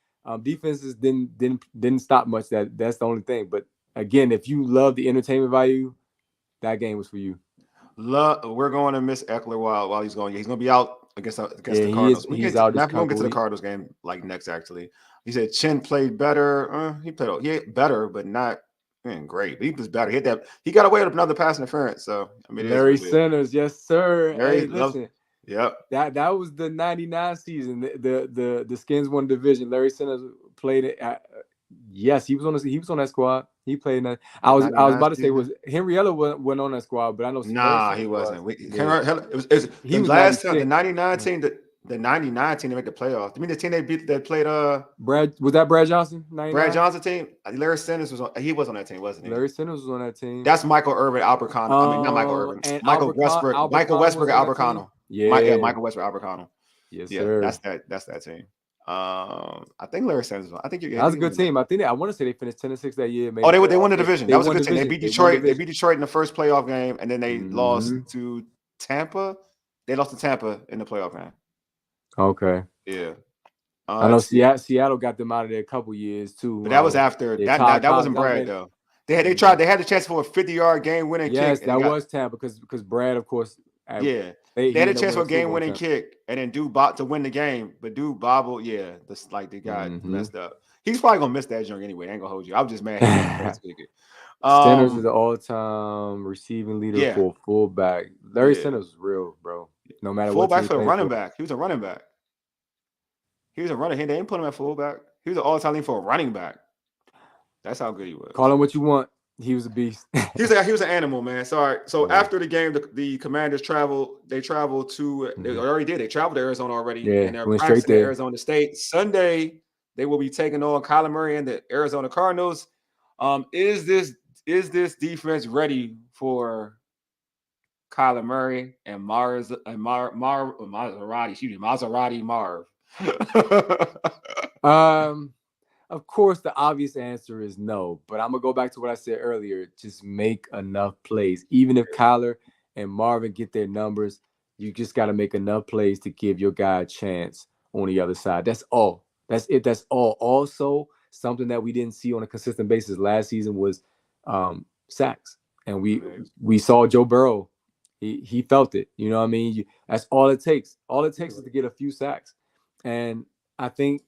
Defenses didn't stop much. That's the only thing. But again, if you love the entertainment value, that game was for you. We're going to miss Eckler while he's going. He's going to be out against the Cardinals. We'll get to the Cardinals game next. Actually, he said Chin played better. He played better, but not great. But he was better. He got away with another pass interference. So Larry Sanders, yes sir. Listen. Yep. That was the 99 season. The Skins won division. Larry Sanders played it. Yes, he was on that squad. He played in that. I was about to say was Henriella went on that squad, but I know. He wasn't. He was last time the 99 team. The 99 team to make the playoffs. I mean, the team they beat that played Brad, was that Brad Johnson? 99? Brad Johnson team. Larry Sanders was on. He was on that team, wasn't he? Larry Sanders was on that team. That's Michael Irvin, Albert Connell. Not Michael Irvin. Michael Westbrook. Michael Westbrook, Albert Connell. Yeah, Michael Westbrook, Albert Connell. Yes, sir. That's that team. I think Larry Sanders. I think that was a good team. I want to say they finished 10-6 that year. Maybe. They won the division. That was a good team. They beat Detroit. They beat Detroit in the first playoff game, and then they lost to Tampa. They lost to Tampa in the playoff game. Okay. Yeah. I know Seattle got them out of there a couple years too. But that was after that wasn't Brad though. They had the chance for a 50-yard game-winning kick. Yes, that was Tampa because Brad, of course. They had a chance for a game-winning kick and then Dude to win the game, but Dude bobbled. Yeah, they got messed up. He's probably gonna miss that junk anyway. I ain't gonna hold you. I was just mad. Sanders is the all-time receiving leader for fullback. Larry Sanders is real, bro. No matter what. Fullback for a running back. He was a running back. He was a running. They didn't put him at fullback. He was an all-time leader for a running back. That's how good he was. Call him what you want. He was a beast. he was an animal, man. Sorry. So after the game, the Commanders traveled. They traveled to. They already did. They traveled to Arizona already. Yeah, and they're went practicing straight there. Arizona State Sunday. they will be taking on Kyler Murray and the Arizona Cardinals. Is this defense ready for Kyler Murray and Maserati? Excuse me, Maserati Marv. Of course, the obvious answer is no, but I'm gonna go back to what I said earlier. Just make enough plays. Even if Kyler and Marvin get their numbers, you just got to make enough plays to give your guy a chance on the other side. That's all. That's it. That's all. Also, something that we didn't see on a consistent basis last season was sacks, and we saw Joe Burrow. He felt it. You know what I mean? That's all it takes. All it takes is to get a few sacks, and I think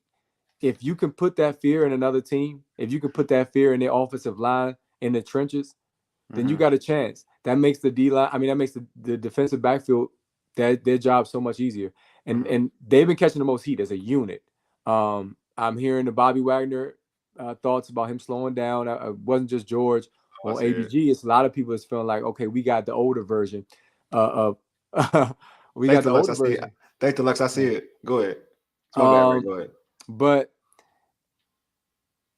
if you can put that fear in another team, if you can put that fear in their offensive line in the trenches, then you got a chance. That makes the D line. I mean, that makes the defensive backfield their job so much easier. And they've been catching the most heat as a unit. I'm hearing the Bobby Wagner thoughts about him slowing down. It wasn't just George on ABG. It's a lot of people that's feeling like, okay, we got the older version of we got the older version. Thank you, Lex. I see it. Go ahead. Go ahead. But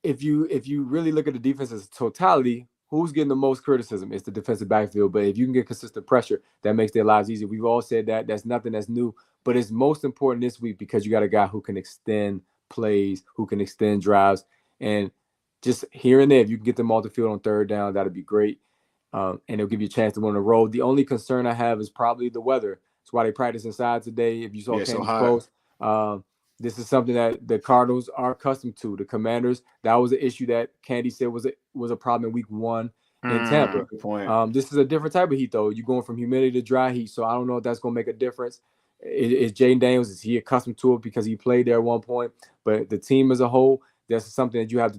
if you really look at the defense as a totality, who's getting the most criticism? It's the defensive backfield. But if you can get consistent pressure, that makes their lives easier. We've all said that. That's nothing that's new. But it's most important this week because you got a guy who can extend plays, who can extend drives. And just here and there, if you can get them off the field on third down, that'd be great. And it'll give you a chance to win on the road. The only concern I have is probably the weather. That's why they practice inside today. If you saw Candy's post, this is something that the Cardinals are accustomed to. The Commanders, that was an issue that Candy said was a problem in week 1 in Tampa. Good point. This is a different type of heat, though. You're going from humidity to dry heat, so I don't know if that's going to make a difference. Is Jaden Daniels, is he accustomed to it because he played there at one point? But the team as a whole, that's something that you have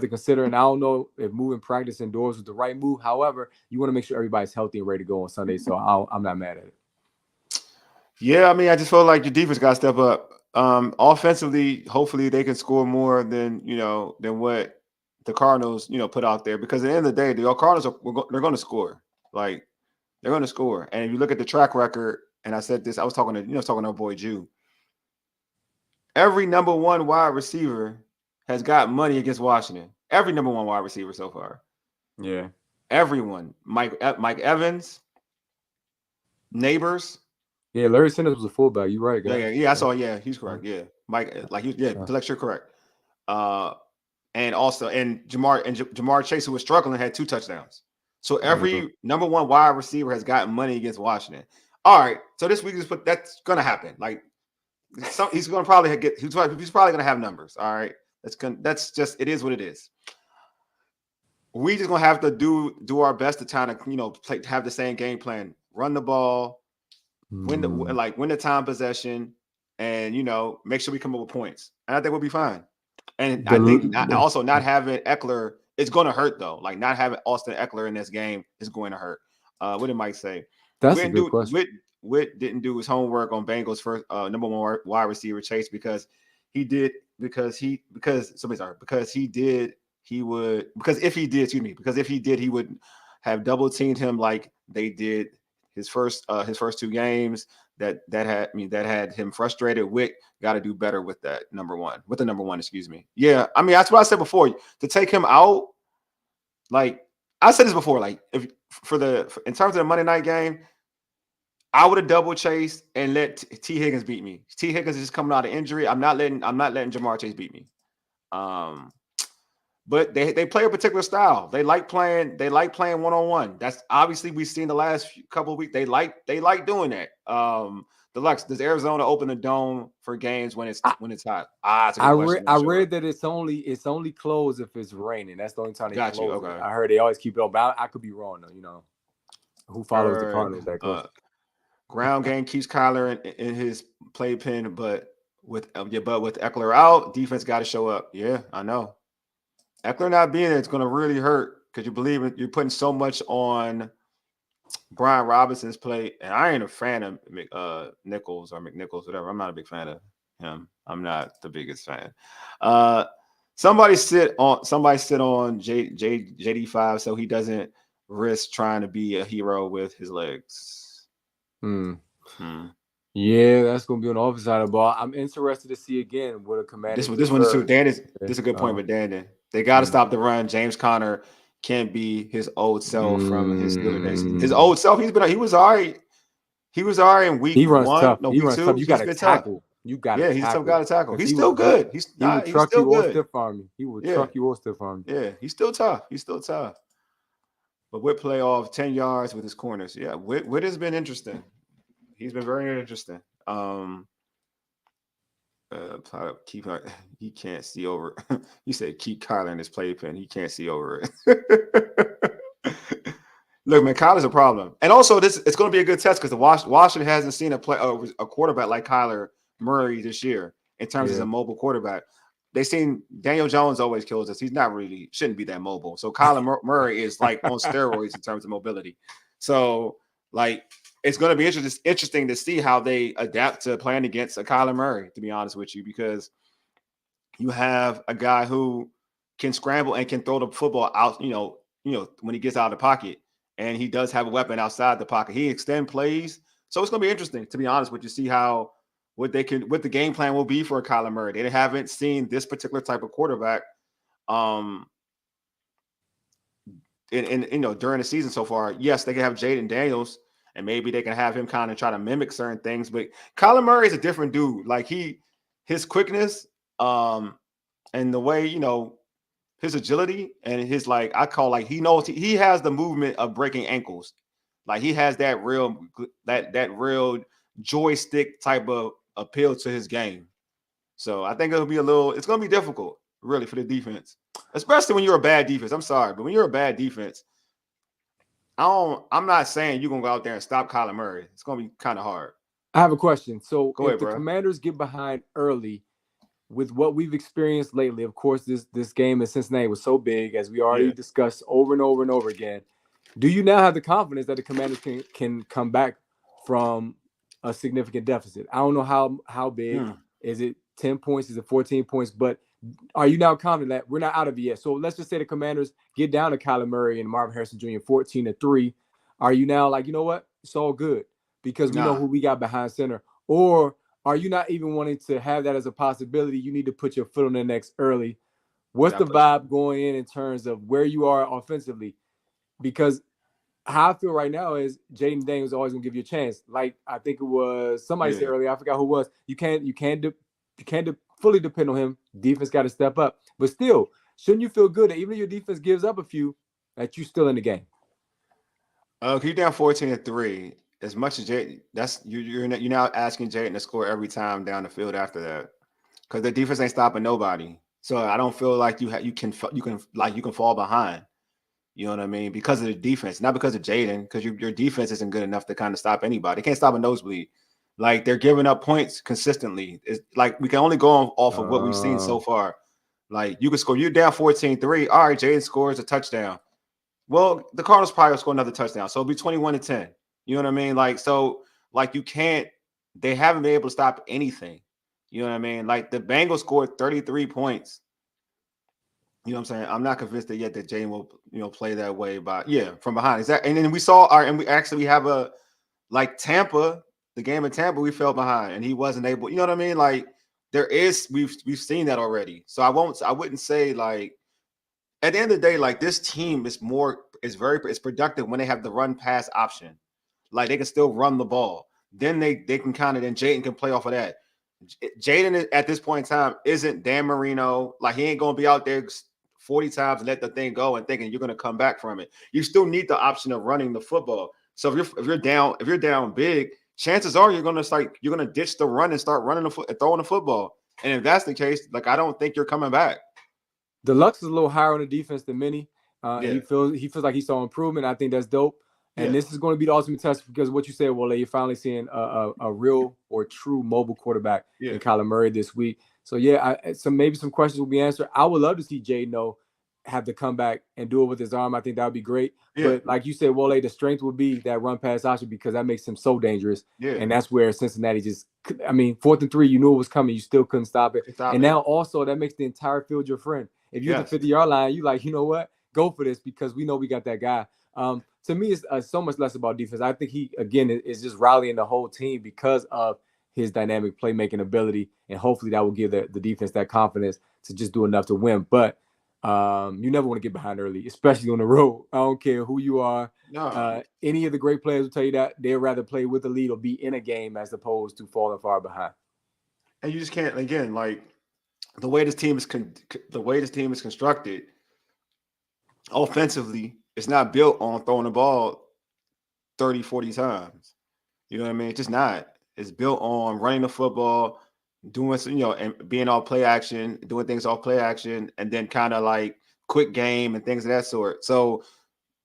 to consider. And I don't know if moving practice indoors was the right move. However, you want to make sure everybody's healthy and ready to go on Sunday, so I'm not mad at it. Yeah, I mean, I just feel like your defense got to step up. Offensively, hopefully they can score more than what the Cardinals put out there, because at the end of the day, the Cardinals they're going to score. Like, they're going to score. And if you look at the track record, and I said this, I was talking to our boy Jew. Every number 1 wide receiver has got money against Washington. Every number 1 wide receiver so far. Yeah. Everyone. Mike Evans, Neighbors. Yeah, Larry Sanders was a fullback. You're right, guys. Yeah. I saw. Yeah, he's correct. Yeah, Mike. Lex, you're correct. And Jamar Chase, who was struggling, had 2 touchdowns. So every number 1 wide receiver has gotten money against Washington. All right. So this week that's gonna happen. Like, he's gonna probably he's probably gonna have numbers. All right. That's just, it is what it is. We just gonna have to do our best to try to have the same game plan. Run the ball. Win the time possession, and make sure we come up with points, and I think we'll be fine. And I think also not having Eckler is going to hurt, though. Like, not having Austin Eckler in this game is going to hurt. What did Mike say? That's a good question. Witt didn't do his homework on Bengals first number 1 wide receiver Chase because if he did, he would have double teamed him like they did his first 2 games. That had him frustrated. Witt got to do better with that number 1. With the number 1, excuse me. Yeah, I mean, that's what I said before. To take him out, like I said this before, like in terms of the Monday night game, I would have double chased and let T. Higgins beat me. T. Higgins is just coming out of injury. I'm not letting Jamar Chase beat me. But they play a particular style. They like playing 1-on-1. That's obviously we've seen the last couple of weeks. They like doing that. Deluxe, does Arizona open the dome for games when it's hot? That's a good question. I read that it's only closed if it's raining. That's the only time they close. Okay. I heard they always keep it open. But I could be wrong though. Who follows the Cardinals that close? Ground game keeps Kyler in his playpen, but with Eckler out, defense got to show up. Yeah, I know. Eckler not being there, it's going to really hurt because you're putting so much on Brian Robinson's plate, and I ain't a fan of Nichols or McNichols, whatever. I'm not a big fan of him. I'm not the biggest fan. Somebody sit on JD5 so he doesn't risk trying to be a hero with his legs. Yeah, that's going to be on the offensive side of the ball. I'm interested to see again what a Commanders This one is too. defer. Dan is this is a good point with Dan. They got to stop the run. James Conner can't be his old self from his Steelers days. His old self. He was all right. He was all right in week He runs one. tough. No, He week runs tough. two. You got He's to been tough. tackle. You got to Yeah, he's a tough guy tackle. to tackle. 'Cause He's still good. He will He's truck still you or good. stiff arm you. He will Yeah, truck you or stiff arm you. yeah. He's still tough. He's still tough. But Witt playoff 10 yards with his corners. Yeah, Witt has been interesting. He's been very interesting. Keep he can't see over. He said keep Kyler in his playpen. He can't see over it. Look, man, Kyler's a problem, and also it's going to be a good test because the Washington hasn't seen a quarterback like Kyler Murray this year in terms of a mobile quarterback. They've seen Daniel Jones always kills us. He's not really shouldn't be that mobile. So Kyler Murray is like on steroids in terms of mobility. So like it's going to be interesting to see how they adapt to playing against a Kyler Murray, to be honest with you, because you have a guy who can scramble and can throw the football out, when he gets out of the pocket, and he does have a weapon outside the pocket. He extend plays. So it's going to be interesting, to be honest with you, see what the game plan will be for Kyler Murray. They haven't seen this particular type of quarterback during the season so far. Yes, they can have Jaden Daniels, and maybe they can have him kind of try to mimic certain things. But Kyler Murray is a different dude. Like his quickness, and the way his agility and his he knows he has the movement of breaking ankles. Like he has that real joystick type of appeal to his game. So I think it's going to be difficult, really, for the defense, especially when you're a bad defense. I'm sorry, but when you're a bad defense, I'm not saying you're going to go out there and stop Kyler Murray. It's going to be kind of hard. I have a question. So Go ahead, if the bro. Commanders get behind early with what we've experienced lately, of course, this game in Cincinnati was so big, as we already discussed over and over and over again. Do you now have the confidence that the Commanders can come back from a significant deficit? I don't know how big. Is it 10 points? Is it 14 points? But are you now confident that we're not out of it yet? So let's just say the Commanders get down to Kyler Murray and Marvin Harrison Jr. 14-3. Are you now like, you know what? It's all good because we know who we got behind center? Or are you not even wanting to have that as a possibility? You need to put your foot on the next early. What's the vibe going in terms of where you are offensively? Because how I feel right now is Jaden Daniels is always gonna give you a chance. Like I think it was somebody said earlier, I forgot who it was. You can't fully depend on him. Defense got to step up. But still, shouldn't you feel good that even if your defense gives up a few, that you're still in the game? If you're down 14-3, as much as Jaden, you're now asking Jaden to score every time down the field after that, because the defense ain't stopping nobody. So I don't feel like you can fall behind. You know what I mean? Because of the defense, not because of Jaden, because your defense isn't good enough to kind of stop anybody. They can't stop a nosebleed. Like they're giving up points consistently. It's like we can only go off of what we've seen so far. Like you can score, you're down 14-3. All right, Jaden scores a touchdown. Well, the Cardinals probably will score another touchdown. So it'll be 21-10. You know what I mean? They haven't been able to stop anything. You know what I mean? Like the Bengals scored 33 points. You know what I'm saying? I'm not convinced that yet that Jaden will, play that way. But from behind. And then we have Tampa, the game in Tampa, we fell behind and he wasn't able. You know what I mean? Like we've seen that already. So I wouldn't say like at the end of the day, like this team is productive when they have the run pass option. Like they can still run the ball. Then then Jaden can play off of that. Jaden at this point in time isn't Dan Marino. Like he ain't gonna be out there 40 times and let the thing go and thinking you're gonna come back from it. You still need the option of running the football. So if you're down big, chances are you're gonna ditch the run and start throwing the football. And if that's the case, like I don't think you're coming back. Deluxe is a little higher on the defense than many. He feels like he saw improvement. I think that's dope. And this is going to be the ultimate test because what you said, Wole, you're finally seeing a real or true mobile quarterback in Kyler Murray this week. So maybe some questions will be answered. I would love to see Jaden have to come back and do it with his arm. I think that would be great. But like you said, Wole, the strength would be that run pass option because that makes him so dangerous. And that's where Cincinnati 4th and 3, you knew it was coming. You still couldn't stop it. Now also that makes the entire field your friend. If you're at the 50-yard line, you like, you know what? Go for this because we know we got that guy. To me, it's so much less about defense. I think he, again, is just rallying the whole team because of his dynamic playmaking ability, and hopefully that will give the defense that confidence to just do enough to win. But you never want to get behind early, especially on the road. I don't care who you are. No. Any of the great players will tell you that they'd rather play with the lead or be in a game as opposed to falling far behind. And you just can't, again, like the way this team is constructed offensively, it's not built on throwing the ball 30, 40 times. You know what I mean? It's just not. It's built on running the football, doing some, and being all play action, doing things off play action, and then kind of like quick game and things of that sort. So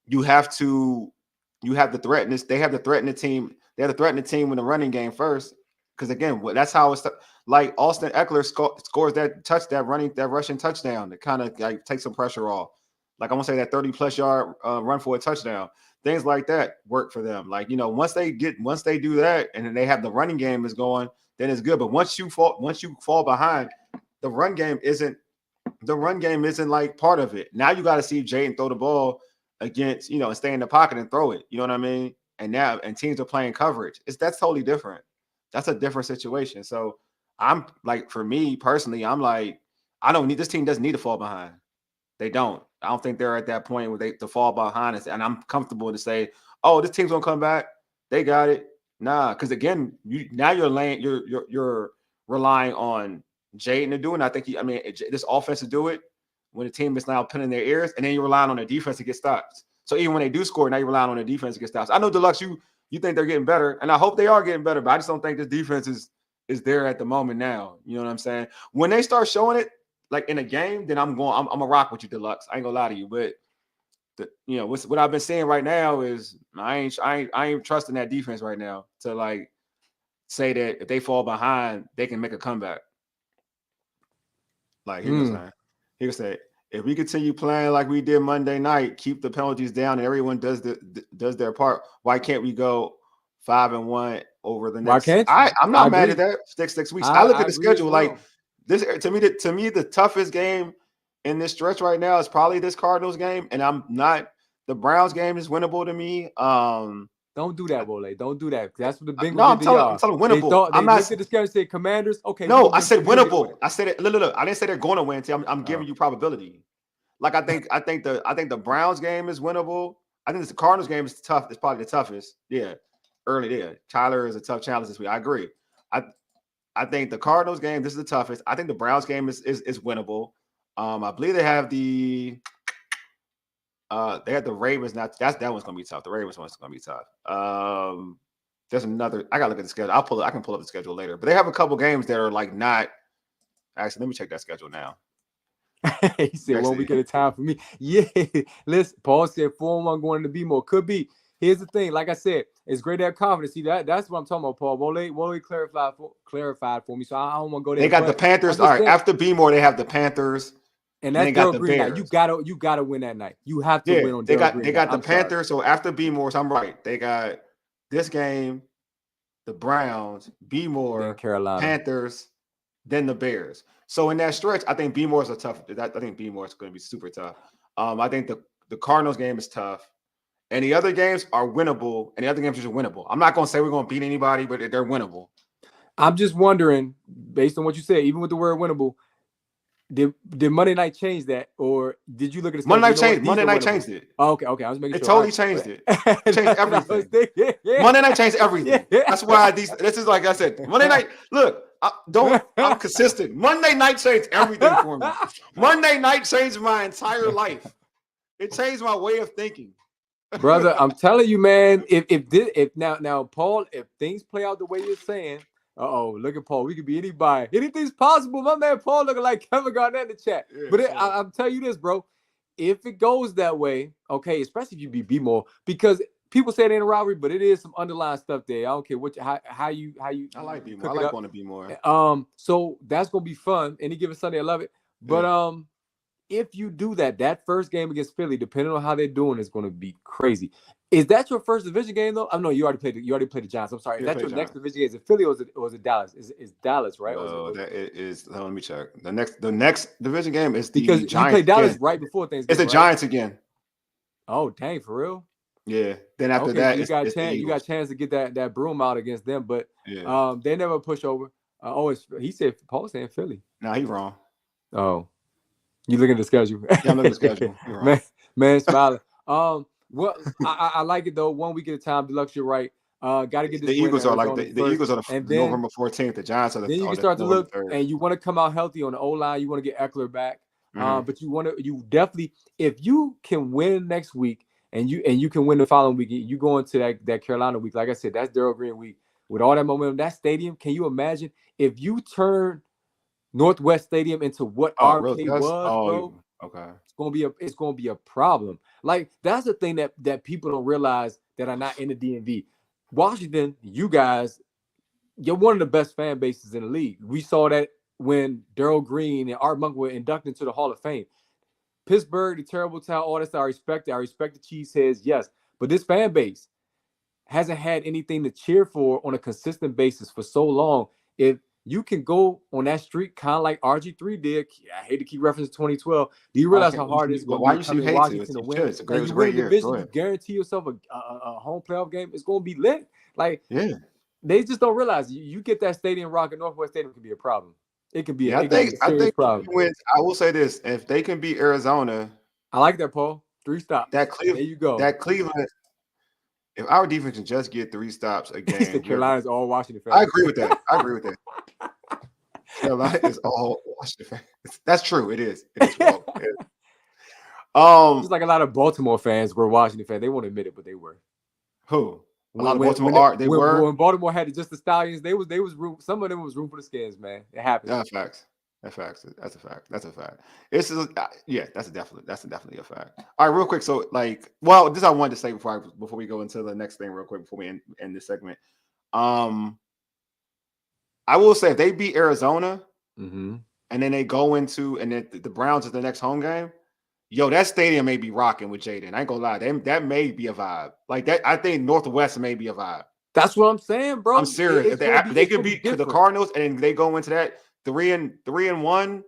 you have to threaten this. They have to threaten the team. They have to threaten the team with the running game first. Because again, that's how it's like Austin Eckler scores that rushing touchdown that kind of like takes some pressure off. Like I want to say that 30+ yard run for a touchdown. Things like that work for them. Like, once they do that and then they have the running game is going, then it's good. But once you fall behind, the run game isn't like part of it. Now you got to see Jaden throw the ball against, and stay in the pocket and throw it. You know what I mean? And teams are playing coverage. That's totally different. That's a different situation. So I'm like, for me personally, I'm like, this team doesn't need to fall behind. They don't. I don't think they're at that point where they to fall behind us. And I'm comfortable to say, oh, this team's gonna come back. They got it. Nah, because again, you're relying on Jaden to do it. And I think this offense to do it when the team is now pinning their ears, and then you're relying on the defense to get stops. So even when they do score, now you're relying on the defense to get stops. I know Deluxe, you think they're getting better, and I hope they are getting better, but I just don't think this defense is there at the moment now. You know what I'm saying? When they start showing it, like in a game, then I'm gonna rock with you, Deluxe. I ain't gonna lie to you, but what I've been seeing right now is I ain't trusting that defense right now to like say that if they fall behind, they can make a comeback. Like he was saying, if we continue playing like we did Monday night, keep the penalties down, and everyone does their part, why can't we go 5-1 over the next? I'm not mad at that. 6 weeks. I look at the schedule like this. To me, the toughest game in this stretch right now is probably this Cardinals game, and I'm not. The Browns game is winnable to me. Don't do that, Wole. Don't do that. That's what the Bengals no, I'm telling winnable. They looked at the schedule and said Commanders. Okay. No, I said winnable. I said it. Look. I didn't say they're going to win. I'm giving you probability. Like I think the Browns game is winnable. I think the Cardinals game is tough. It's probably the toughest. Yeah, early there. Tyler is a tough challenge this week. I agree. I think the Cardinals game, this is the toughest. I think the Browns game is winnable. I believe they have the Ravens. That one's gonna be tough. The Ravens one's gonna be tough. There's another. I gotta look at the schedule. I can pull up the schedule later. But they have a couple games that are like not. Actually, let me check that schedule now. He said, "One week at a time for me." Yeah, listen. Paul said 4-1 going to be more. Could be. Here's the thing. Like I said, it's great to have confidence. See, that's what I'm talking about, Paul. Wole clarified for me, so I don't want to go there. They got the Panthers. All right, after B-more, they have the Panthers. And that's Daryl Green night. You gotta win that night. You have to win on Daryl Green. They got the Panthers. So after B-more, I'm right. They got this game, the Browns, B-more, Carolina, Panthers, then the Bears. So in that stretch, I think B-more is a tough. I think B-more is going to be super tough. I think the Cardinals game is tough, and the other games are winnable. And the other games are just winnable. I'm not going to say we're going to beat anybody, but they're winnable. I'm just wondering, based on what you said, even with the word winnable. Did Monday night change that, or did you look at the Monday night changed it. Oh, okay. I was making sure. It totally changed it. It changed everything. Monday night changed everything. That's why this is like I said. Monday night. Look, I'm consistent. Monday night changed everything for me. Monday night changed my entire life. It changed my way of thinking. Brother, I'm telling you, man. If now, Paul, if things play out the way you're saying. Look at Paul. We could be anybody. Anything's possible. My man Paul looking like Kevin Garnett in the chat. Yeah, but I'm telling you this, bro. If it goes that way, okay, especially if you be B-more, because people say it ain't a robbery, but it is some underlying stuff there. I don't care how you. I like B-more. I like going to B-more. So that's gonna be fun. Any given Sunday, I love it. But if you do that first game against Philly, depending on how they're doing, is going to be crazy. Is that your first division game though? No, you already played the Giants. I'm sorry. Is that your next division game? Is it Philly or is it Dallas? Is Dallas, right? That is. Let me check. The next division game is because Giants. You play Dallas right before Thanksgiving. It's the Giants again. Oh dang, for real? Yeah. Then after Okay, that, so you got a it's the chance. You got a Eagles. chance to get that broom out against them, but Yeah. they never push over. He said Paul saying Philly. Nah, he wrong. Oh, you looking at the schedule? Yeah, I'm looking at the schedule. He wrong. man, smiling. Well, I like it though. 1 week at a time. Deluxe, you're right. Got to get this The win. Eagles are like Arizona the first, Eagles are the and then November 14th. The Giants are then you can the start to November look, 3rd. and you want to come out healthy on the O line. You want to get Eckler back, Mhm. but you definitely, if you can win next week, and you can win the following week, you go into that Carolina week. Like I said, that's Darryl Green week with all that momentum. That stadium, can you imagine if you turn Northwest Stadium into what Real RK dust? was, bro? Okay. It's gonna be a problem. Like that's the thing that people don't realize that are not in the DMV. Washington, you guys, you're one of the best fan bases in the league. We saw that when Darryl Green and Art Monk were inducted into the Hall of Fame. Pittsburgh, the terrible town, all this I respect it. I respect the Cheeseheads, yes. But this fan base hasn't had anything to cheer for on a consistent basis for so long. If you can go on that streak, kind of like RG3 did, I hate to keep referencing 2012. Do you realize how hard it is going to be coming to Washington to win? It was a You great win a year. division, you guarantee yourself a home playoff game. It's going to be lit. Like, Yeah. They just don't realize you get that stadium rocking. Northwest Stadium can be a problem. It can be I a think serious problem. I will say this: if they can beat Arizona, I like that, Paul. 3 stops. There you go. That Cleveland. If our defense can just get 3 stops again, the Carolina's all Washington fans. I agree with that. Carolina is all Washington fans. That's true. It is. Just like a lot of Baltimore fans were Washington fans. They won't admit it, but they were. Who? A lot of Baltimore when Baltimore had just the Stallions, they was room. Some of them was room for the Skins, man. It happened. That's facts. That's a fact. It's that's definitely a fact. All right, real quick. So this I wanted to say before we go into the next thing real quick before we end this segment. I will say if they beat Arizona and then they go into and then the Browns is the next home game, that stadium may be rocking with Jaden. I ain't gonna lie, that may be a vibe. Like that, I think Northwest may be a vibe. That's what I'm saying, bro. I'm serious. If they could beat the Cardinals and they go into that 3-1,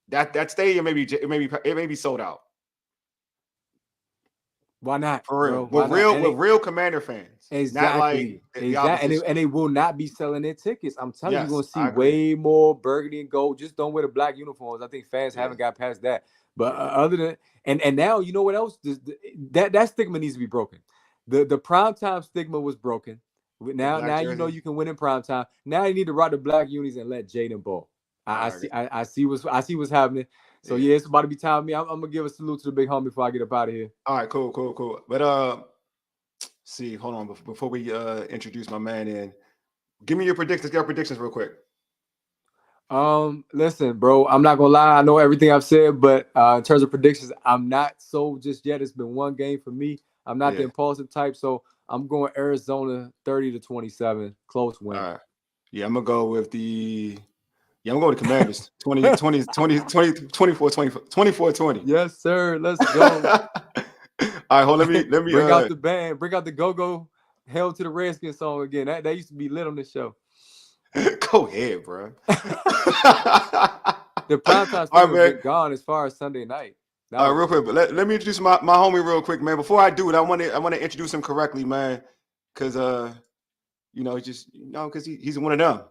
that stadium may be sold out. Why not? For real. Bro? With real Commander fans. Exactly. And they will not be selling their tickets. I'm telling you, you're gonna see way more burgundy and gold. Just don't wear the black uniforms. I think fans haven't got past that. But other than and now, you know what else? That stigma needs to be broken. The primetime stigma was broken. Now you know you can win in primetime. Now you need to rock the black unis and let Jaden ball. I see what's happening. So it's about to be time for me. I'm gonna give a salute to the big homie before I get up out of here. All right, cool. But see, hold on before we introduce my man in. Give me your predictions. Get your predictions real quick. Listen, bro, I'm not gonna lie. I know everything I've said, but in terms of predictions, I'm not sold just yet. It's been one game for me. I'm not the impulsive type, so I'm going Arizona 30-27, close win. All right. Yeah, I'm gonna go with the Commanders 24-20. Yes, sir. Let's go. All right, hold on, let me bring out the band, bring out the go-go Hell to the Redskins song again. That used to be lit on this show. Go ahead, bro. The primetime has been gone as far as Sunday night. All right, real quick, but let me introduce my homie real quick, man. Before I do it, I want to introduce him correctly, man, because because he's one of them.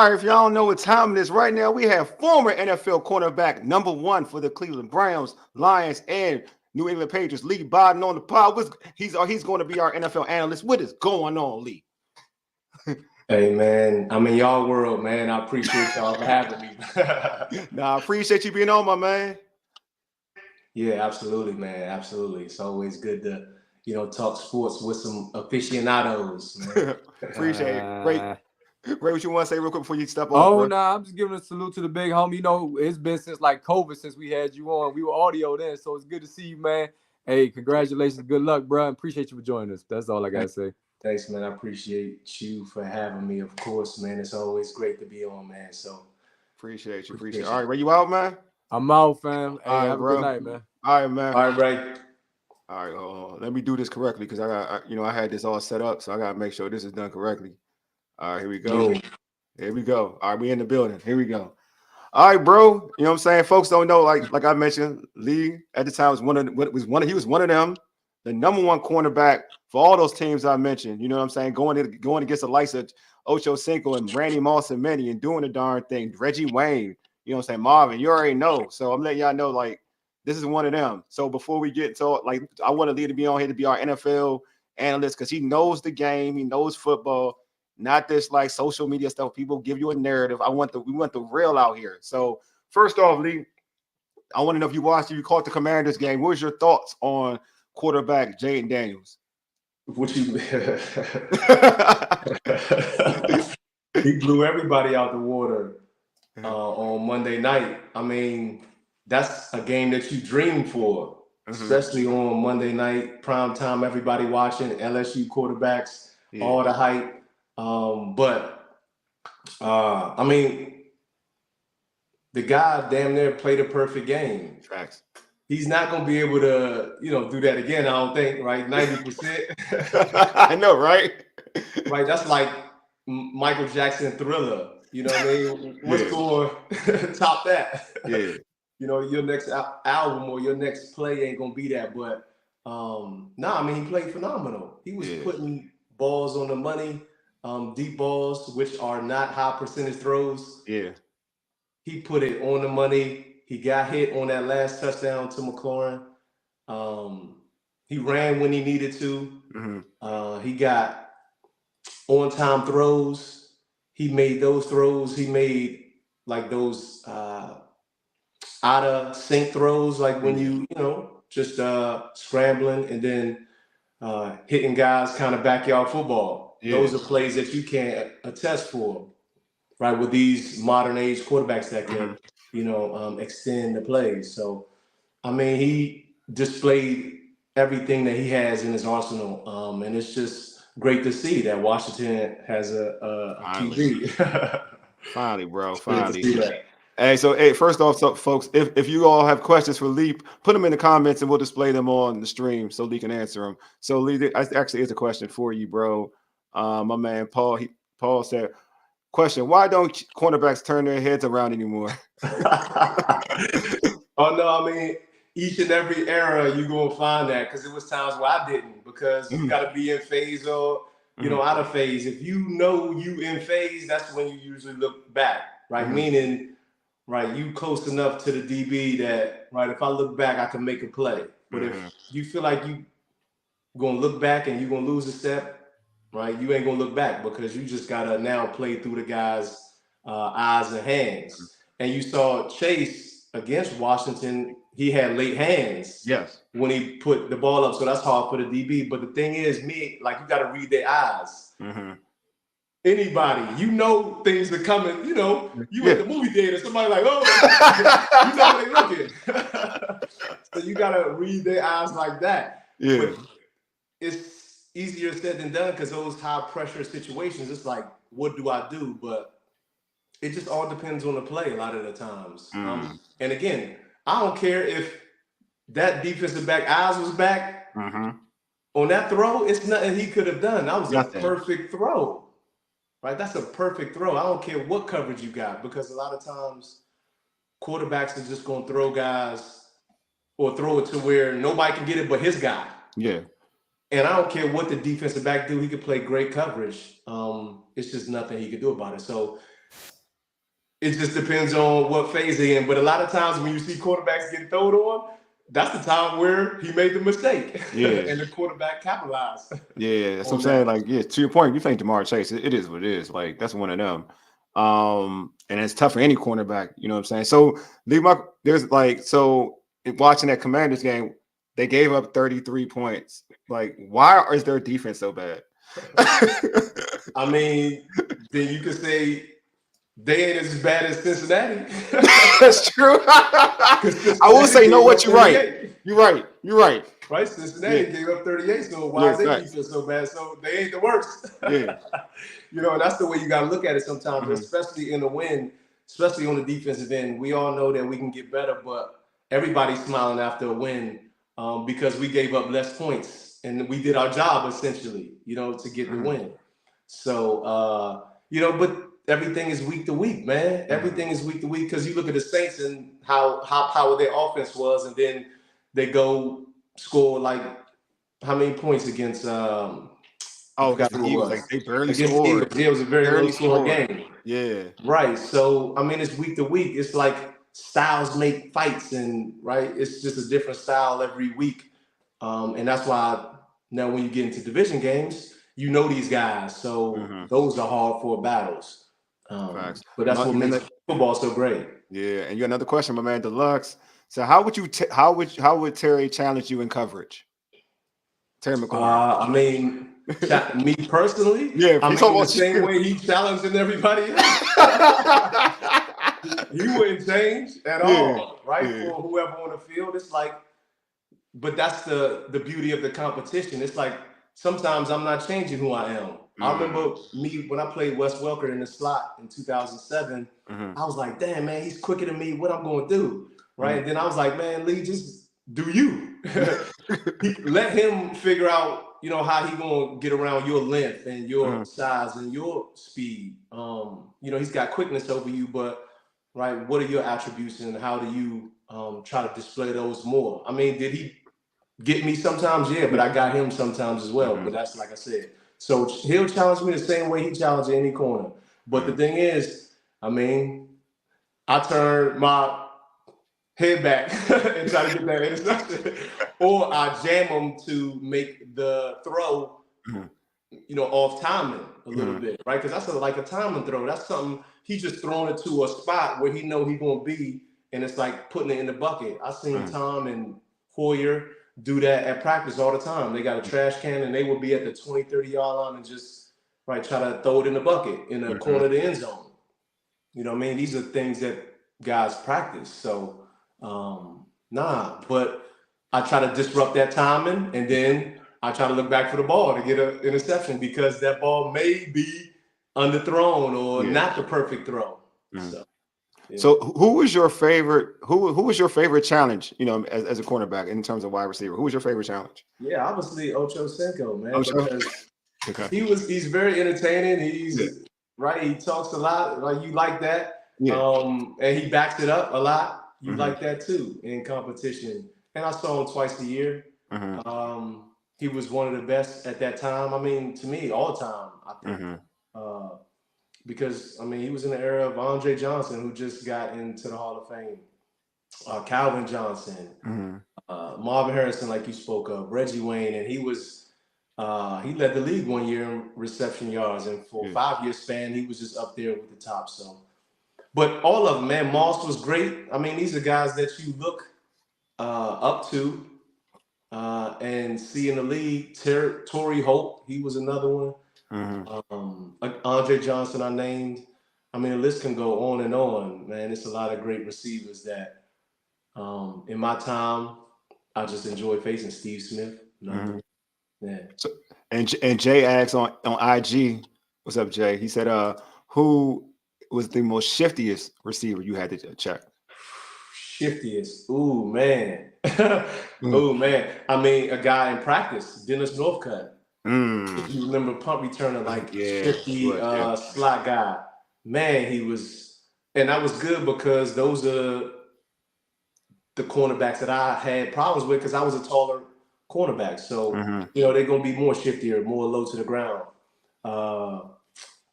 right, if y'all don't know what time it is right now, we have former NFL cornerback #1 for the Cleveland Browns, Lions, and New England Patriots, Leigh Bodden on the pod. He's going to be our NFL analyst. What is going on, Leigh? Hey, man, I'm in y'all world, man. I appreciate y'all for having me. Nah, I appreciate you being on, my man. Yeah, absolutely, man. Absolutely. It's always good to, talk sports with some aficionados, man. Appreciate it. Ray, what you want to say real quick before you step off? Oh, bro? nah, I'm just giving a salute to the big homie. You know, it's been since like COVID since we had you on. We were audio then, so it's good to see you, man. Hey, congratulations. Good luck, bro. Appreciate you for joining us. That's all I got to say. Thanks, man. I appreciate you for having me, of course, man. It's always great to be on, man. So appreciate you. All right, Ray, you out, man? I'm out, fam. Hey, All right, have bro. a good night, man. All right, man. All right, Ray. All right, let me do this correctly because I had this all set up, so I got to make sure this is done correctly. All right, here we go. Here we go. All right, we in the building. Here we go. All right, bro. You know what I'm saying? Folks don't know, like I mentioned, Leigh at the time was one of them, the #1 cornerback for all those teams I mentioned. You know what I'm saying? Going against the likes of Ocho Cinco and Randy Moss and many and doing the darn thing. Reggie Wayne, you know what I'm saying? Marvin, you already know. So I'm letting y'all know, like, this is one of them. So before we get to, like, I want Leigh to be on here to be our NFL analyst because he knows the game, he knows football. Not this like social media stuff. People give you a narrative. We want the real out here. So first off, Leigh, I want to know if you caught the Commanders game. What was your thoughts on quarterback Jayden Daniels? What you he blew everybody out the water on Monday night. I mean, that's a game that you dream for, especially on Monday night, prime time, everybody watching, LSU quarterbacks, all the hype. I mean, the guy damn near played a perfect game. Facts. He's not going to be able to, do that again, I don't think, right? 90%. I know, right? Right, that's like Michael Jackson Thriller. You know what I mean? What's going to top that? Yeah. Your next album or your next play ain't going to be that. But, I mean, he played phenomenal. He was putting balls on the money. Deep balls, which are not high percentage throws. Yeah. He put it on the money. He got hit on that last touchdown to McLaurin. He ran when he needed to. He got on-time throws. He made those throws. He made like those out of sync throws, like when you just scrambling and then hitting guys kind of backyard football. Those are plays that you can't attest for, right? With these modern age quarterbacks that can, extend the plays. So, I mean, he displayed everything that he has in his arsenal. And it's just great to see that Washington has a QB. Finally, bro. Finally. Hey, first off, folks, if you all have questions for Leigh, put them in the comments and we'll display them on the stream so Leigh can answer them. So, Leigh, actually is a question for you, bro. My man Paul said, question: why don't cornerbacks turn their heads around anymore? Oh no, I mean, each and every era you're gonna find that, because it was times where I didn't, because you got to be in phase or out of phase. If you know you in phase, that's when you usually look back, right? Meaning, right, you close enough to the DB that, right, if I look back, I can make a play. But if you feel like you gonna look back and you're gonna lose a step, right, you ain't gonna look back, because you just gotta now play through the guy's eyes and hands. And you saw Chase against Washington, he had late hands. Yes. When he put the ball up, so that's hard for the DB. But the thing is, you got to read their eyes. Anybody, things are coming. You at the movie theater, somebody like, oh, you know they looking. So you got to read their eyes like that. Yeah. But it's easier said than done, because those high pressure situations, it's like, what do I do? But it just all depends on the play a lot of the times. And again, I don't care if that defensive back eyes was back on that throw. It's nothing he could have done. That was a perfect throw, right? That's a perfect throw. I don't care what coverage you got, because a lot of times quarterbacks are just going to throw guys or throw it to where nobody can get it but his guy. Yeah. And I don't care what the defensive back do. He could play great coverage. It's just nothing he could do about it. So it just depends on what phase they're in. But a lot of times when you see quarterbacks get thrown on, that's the time where he made the mistake. Yeah. And the quarterback capitalized. Yeah, that's what I'm saying. Like, yeah, to your point, you think Jamar Chase, it is what it is. Like, that's one of them. And it's tough for any cornerback, you know what I'm saying? So there's like, so watching that Commanders game, they gave up 33 points. Like, why is their defense so bad? I mean, then you could say they ain't as bad as Cincinnati. That's true. I will say, you know what? You're right. You're right. You're right. Right? Cincinnati gave up 38. So why is their defense so bad? So they ain't the worst. Yeah. You know, and that's the way you got to look at it sometimes, especially in the win, especially on the defensive end. We all know that we can get better, but everybody's smiling after a win because we gave up less points and we did our job essentially, you know, to get the win. So, you know, but everything is week to week, man. Everything is week to week because you look at the Saints and how powered their offense was, and then they go score like how many points against Against the Eagles, like they barely against scored. Eagles. Yeah, it was a very low scoring game. Yeah. Right. So I mean, it's week to week. It's like styles make fights, and right, it's just a different style every week. And that's why now when you get into division games, you know these guys. So those are hard for battles. But that's what makes football so great. Yeah, and you got another question, my man, Deluxe. So how would Terry challenge you in coverage? Terry McLaurin. I mean, me personally, yeah, I mean, the same way he challenging everybody else. He wouldn't change at all, right? For whoever on the field, it's like, but that's the beauty of the competition. It's like sometimes I'm not changing who I am. I remember me when I played Wes Welker in the slot in 2007. I was like, damn, man, he's quicker than me. What I'm going to do, right? And then I was like, man, Leigh, just do you. Let him figure out, you know, how he gonna get around your length and your size and your speed. You know, he's got quickness over you, but right, what are your attributes and how do you try to display those more? I mean, did he get me sometimes? Yeah, but I got him sometimes as well. But that's like I said. So he'll challenge me the same way he challenged any corner. But the thing is, I mean, I turn my head back and try to get that interception, or I jam him to make the throw, you know, off timing a little bit, right? Because that's like a timing throw. That's something he just throwing it to a spot where he know he's gonna be, and it's like putting it in the bucket. I seen Tom and Hoyer do that at practice all the time. They got a trash can and they would be at the 20, 30-yard line and just try to throw it in the bucket in the corner of the end zone. You know what I mean? These are things that guys practice. So but I try to disrupt that timing, and then I try to look back for the ball to get an interception because that ball may be underthrown or not the perfect throw. So who was your favorite? Who was your favorite challenge? You know, as a cornerback in terms of wide receiver, who was your favorite challenge? Yeah, obviously Ocho Cinco, man, because he's very entertaining. He's right. He talks a lot. Like you like that, and he backs it up a lot. You like that too in competition. And I saw him twice a year. He was one of the best at that time. I mean, to me, all time, I think. Because, I mean, he was in the era of Andre Johnson, who just got into the Hall of Fame. Calvin Johnson, Marvin Harrison, like you spoke of, Reggie Wayne, and he was he led the league one year in reception yards, and for a 5-year span, he was just up there with the top. So, but all of them, man, Moss was great. I mean, these are guys that you look up to and see in the league. Torrey Holt, he was another one. Andre Johnson, I named. I mean, the list can go on and on, man. It's a lot of great receivers that, in my time, I just enjoy facing. Steve Smith. Yeah. So, and Jay asks on IG, what's up, Jay? He said, who was the most shiftiest receiver you had to check? Shiftiest? Ooh, man. Ooh, man. I mean, a guy in practice, Dennis Northcutt. If you remember punt returner, like 50 slot guy. Man, he was, and that was good because those are the cornerbacks that I had problems with because I was a taller cornerback. So, you know, they're going to be more shiftier, more low to the ground.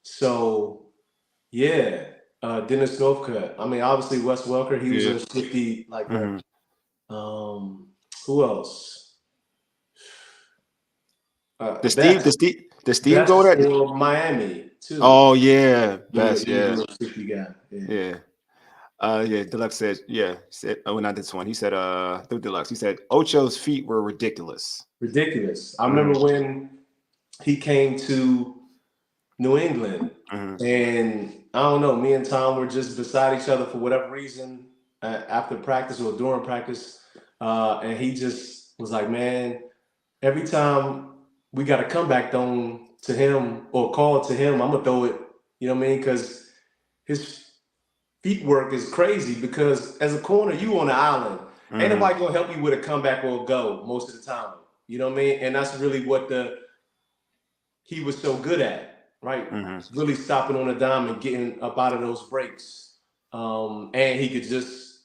So, yeah. Dennis Northcutt. I mean, obviously Wes Welker. He was a shifty like that. Who else? Did Steve go there? For Miami too. Oh yeah, Best. He Yeah. was a shifty guy. Yeah. Deluxe said, not this one. He said, through Deluxe, he said, Ocho's feet were ridiculous. Ridiculous. I remember when he came to New England, and I don't know, me and Tom were just beside each other for whatever reason after practice or during practice, and he just was like, man, every time we got a comeback thrown to him or called to him, I'm gonna throw it. You know what I mean? Because his feet work is crazy. Because as a corner, you on the island, ain't nobody gonna help you with a comeback or a go most of the time. You know what I mean? And that's really what he was so good at, right? Really stopping on a dime and getting up out of those breaks. And he could just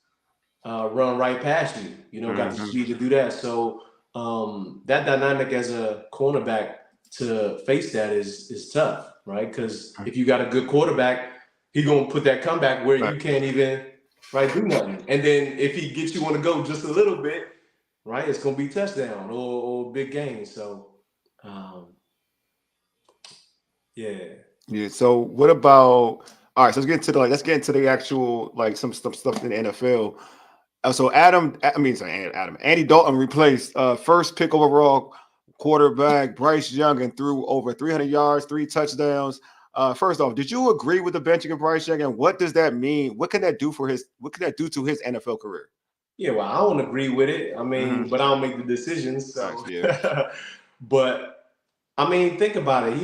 run right past you. You know, got the speed to do that. So that dynamic as a cornerback to face that is tough, right? Because if you got a good quarterback, he gonna put that comeback where you can't even do nothing. And then if he gets you on the go just a little bit, right, it's gonna be touchdown or big game. So yeah. So what about? All right, so let's get into the actual some stuff in the NFL. So Andy Dalton replaced first pick overall quarterback Bryce Young and threw over 300 yards, 3 touchdowns. First off, did you agree with the benching of Bryce Young, and what does that mean? What can that do to his NFL career? Yeah, well, I don't agree with it. I mean, but I don't make the decisions. So, but I mean, think about it.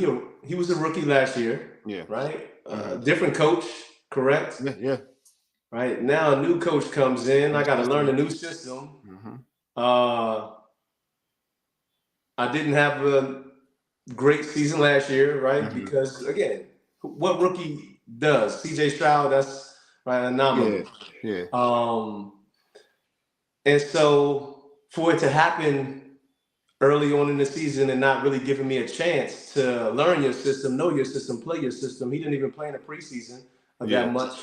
He was a rookie last year. Yeah. Right. Different coach, correct? Yeah. Right now, a new coach comes in. I got to learn a new system. I didn't have a great season last year, right? Because again, what rookie does? C.J. Stroud, that's an anomaly. Yeah. And so for it to happen early on in the season and not really giving me a chance to learn your system, know your system, play your system. He didn't even play in the preseason that much.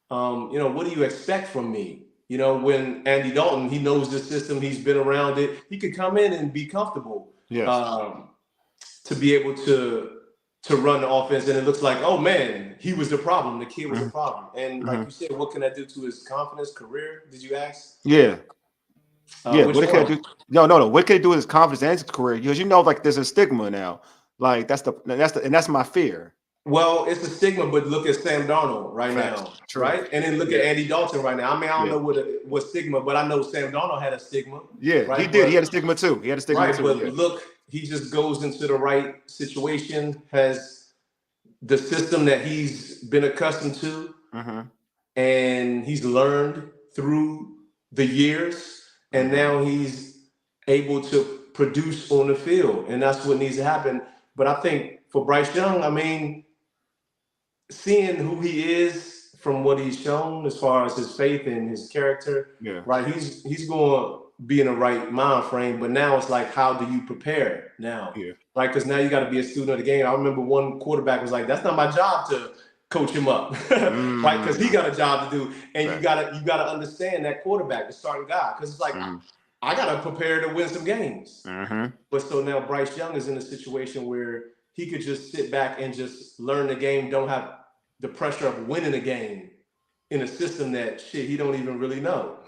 What do you expect from me? You know, when Andy Dalton, he knows the system, he's been around it. He could come in and be comfortable to be able to run the offense. And it looks like, oh man, he was the problem. The kid was the problem. And like you said, what can that do to his confidence, career? Did you ask? Yeah. What can it do? No. What can it do with his confidence and his career? Because there's a stigma now. Like that's my fear. Well, it's a stigma, but look at Sam Darnold now, right? And then look at Andy Dalton right now. I mean, I don't know what stigma, but I know Sam Darnold had a stigma. Yeah, right? He did. He had a stigma too. But look, he just goes into the right situation, has the system that he's been accustomed to, and he's learned through the years, and now he's able to produce on the field, and that's what needs to happen. But I think for Bryce Young, I mean, seeing who he is from what he's shown as far as his faith and his character, right? He's going to be in the right mind frame. But now it's like, how do you prepare now? Right? Because now you got to be a student of the game. I remember one quarterback was like, "That's not my job to coach him up," right? Because he got a job to do, and you gotta understand that quarterback, the starting guy, because it's like I gotta prepare to win some games. But so now Bryce Young is in a situation where he could just sit back and just learn the game, don't have the pressure of winning a game in a system that he don't even really know.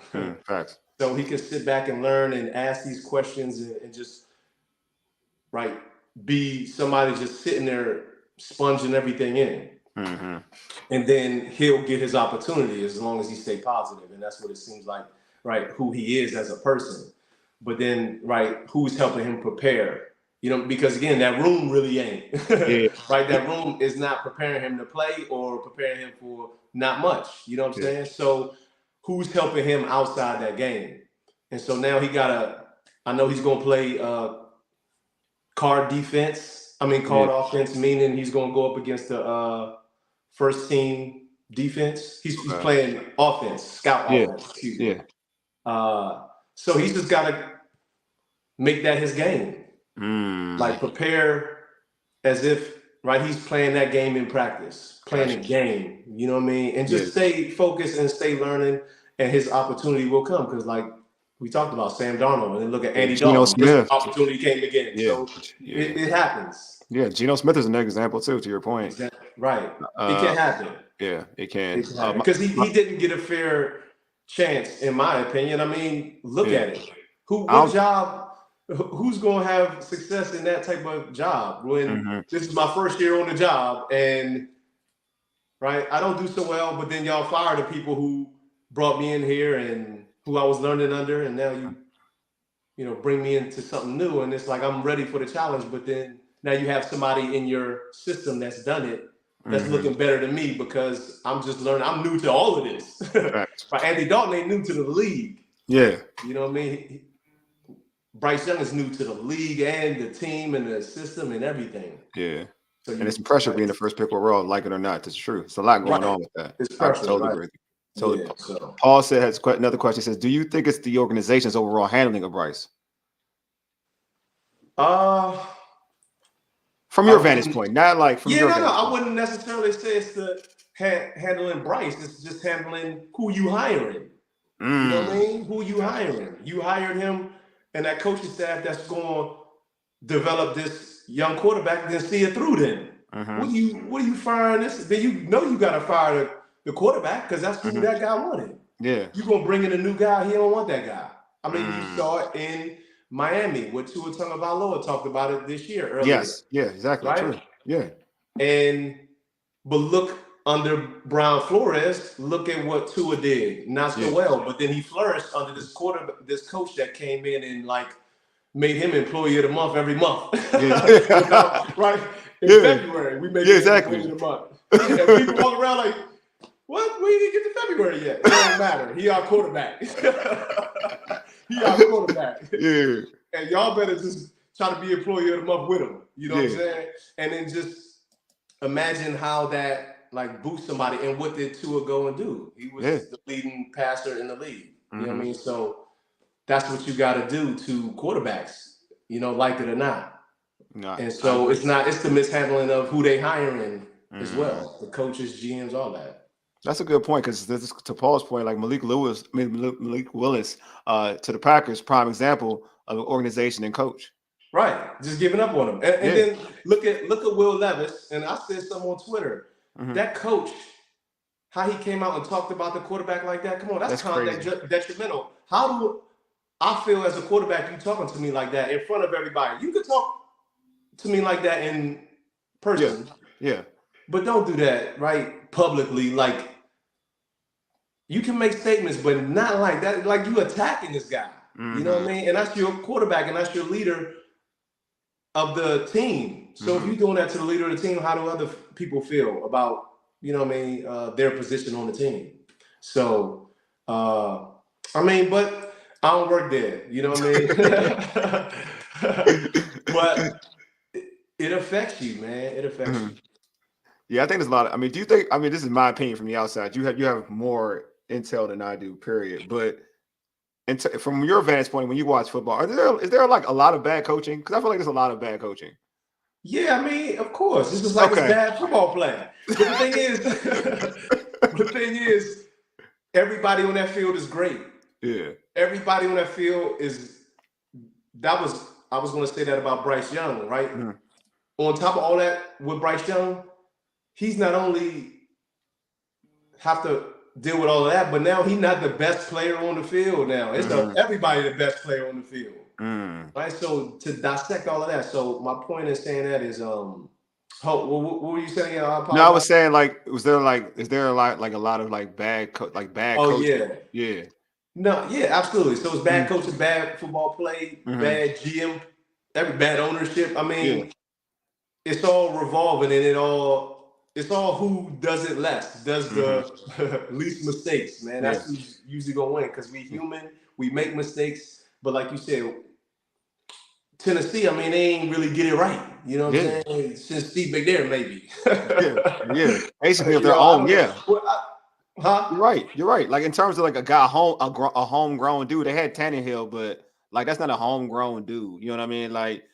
Facts. So he can sit back and learn and ask these questions and just be somebody just sitting there sponging everything in. And then he'll get his opportunity as long as he stay positive. And that's what it seems like, who he is as a person. But then, who's helping him prepare? Because again, that room really ain't. That room is not preparing him to play or preparing him for not much. You know what I'm saying? So who's helping him outside that game? And so now I know he's going to play card offense, meaning he's going to go up against the first team defense. He's playing offense, scout offense. Excuse me. So he's just got to make that his game. Prepare as if right? He's playing that game in practice, playing a game. You know what I mean? And just stay focused and stay learning, and his opportunity will come. Because like we talked about Sam Darnold, and then look at Andy Geno Dalton. Smith. His opportunity came again. Yeah. So it happens. Yeah, Geno Smith is an example too. To your point, exactly. Right? It can happen. Yeah, it can. Because he didn't get a fair chance, in my opinion. I mean, look at it. What job? Who's going to have success in that type of job when this is my first year on the job, and right, I don't do so well, but then y'all fire the people who brought me in here and who I was learning under, and now you know, bring me into something new, and it's like I'm ready for the challenge, but then now you have somebody in your system that's done it, that's looking better than me because I'm just learning. I'm new to all of this. But Andy Dalton ain't new to the league. Yeah. You know what I mean? Bryce Young is new to the league and the team and the system and everything. Yeah. So and it's pressure being the first pick overall, like it or not. It's true. It's a lot going on with that. It's pressure. I totally agree. Totally. Yeah, so. Paul said has another question. He says, "Do you think it's the organization's overall handling of Bryce?" From your vantage point, not like from your vantage point. I wouldn't necessarily say it's the handling Bryce. It's just handling who you hiring. You know what I mean? Who you hiring? You hired him and that coaching staff that's going to develop this young quarterback and then see it through. Then what are you firing this? Then you know you got to fire the quarterback because that's who that guy wanted. Yeah, you're gonna bring in a new guy. He don't want that guy. I mean, you saw it in Miami, what Tua Tagovailoa talked about it this year earlier. Yes, yeah, exactly. Right? True. Yeah. But look under Brian Flores, look at what Tua did. Not so well, but then he flourished under this coach that came in and like made him employee of the month every month. Right? In February, we made him employee of the month. And people walk around like, what? We didn't get to February yet. It doesn't matter. He our quarterback. He our quarterback. Yeah. And y'all better just try to be employee of the month with him. You know what I'm saying? And then just imagine how that like boosts somebody. And what did Tua go and do? He was the leading passer in the league. You know what I mean? So that's what you got to do to quarterbacks, you know, like it or not. And so it's the mishandling of who they hiring as well. The coaches, GMs, all that. That's a good point because to Paul's point, like Malik Willis to the Packers, prime example of an organization and coach. Right, just giving up on him, and then look at Will Levis, and I said something on Twitter. That coach, how he came out and talked about the quarterback like that. Come on, that's conduct detrimental. How do I feel as a quarterback? You talking to me like that in front of everybody? You could talk to me like that in person. Yeah. But don't do that, right? Publicly, like you can make statements, but not like that. Like you attacking this guy. You know what I mean? And that's your quarterback, and that's your leader of the team. So if you're doing that to the leader of the team, how do other people feel about, you know what I mean, their position on the team? So, I mean, but I don't work there. You know what I mean? But it affects you, man. It affects you. Yeah, I think there's a lot of, I mean, do you think, I mean, this is my opinion from the outside. You have more intel than I do, period. But from your vantage point, when you watch football, is there like a lot of bad coaching? Because I feel like there's a lot of bad coaching. Yeah, I mean, of course. This is like a bad football player. But the thing is, everybody on that field is great. Yeah. Everybody on that field I was going to say that about Bryce Young, right? On top of all that with Bryce Young, he's not only have to deal with all of that, but now he's not the best player on the field now. It's everybody the best player on the field. Right? So to dissect all of that. So my point in saying that is what were you saying? No, I was saying like is there a lot of like bad coaching? Oh, yeah. No, yeah, absolutely. So it's bad coaching, bad football play, bad GM, bad ownership. I mean, it's all revolving and it's all who does it less, does the least mistakes, man. That's who's usually gonna win because we human, we make mistakes. But like you said, Tennessee, I mean, they ain't really get it right. You know what I'm saying? Since Steve McNair, maybe. Basically, of their own, You're right. Like in terms of like a guy a homegrown dude, they had Tannehill, but like that's not a homegrown dude. You know what I mean? Like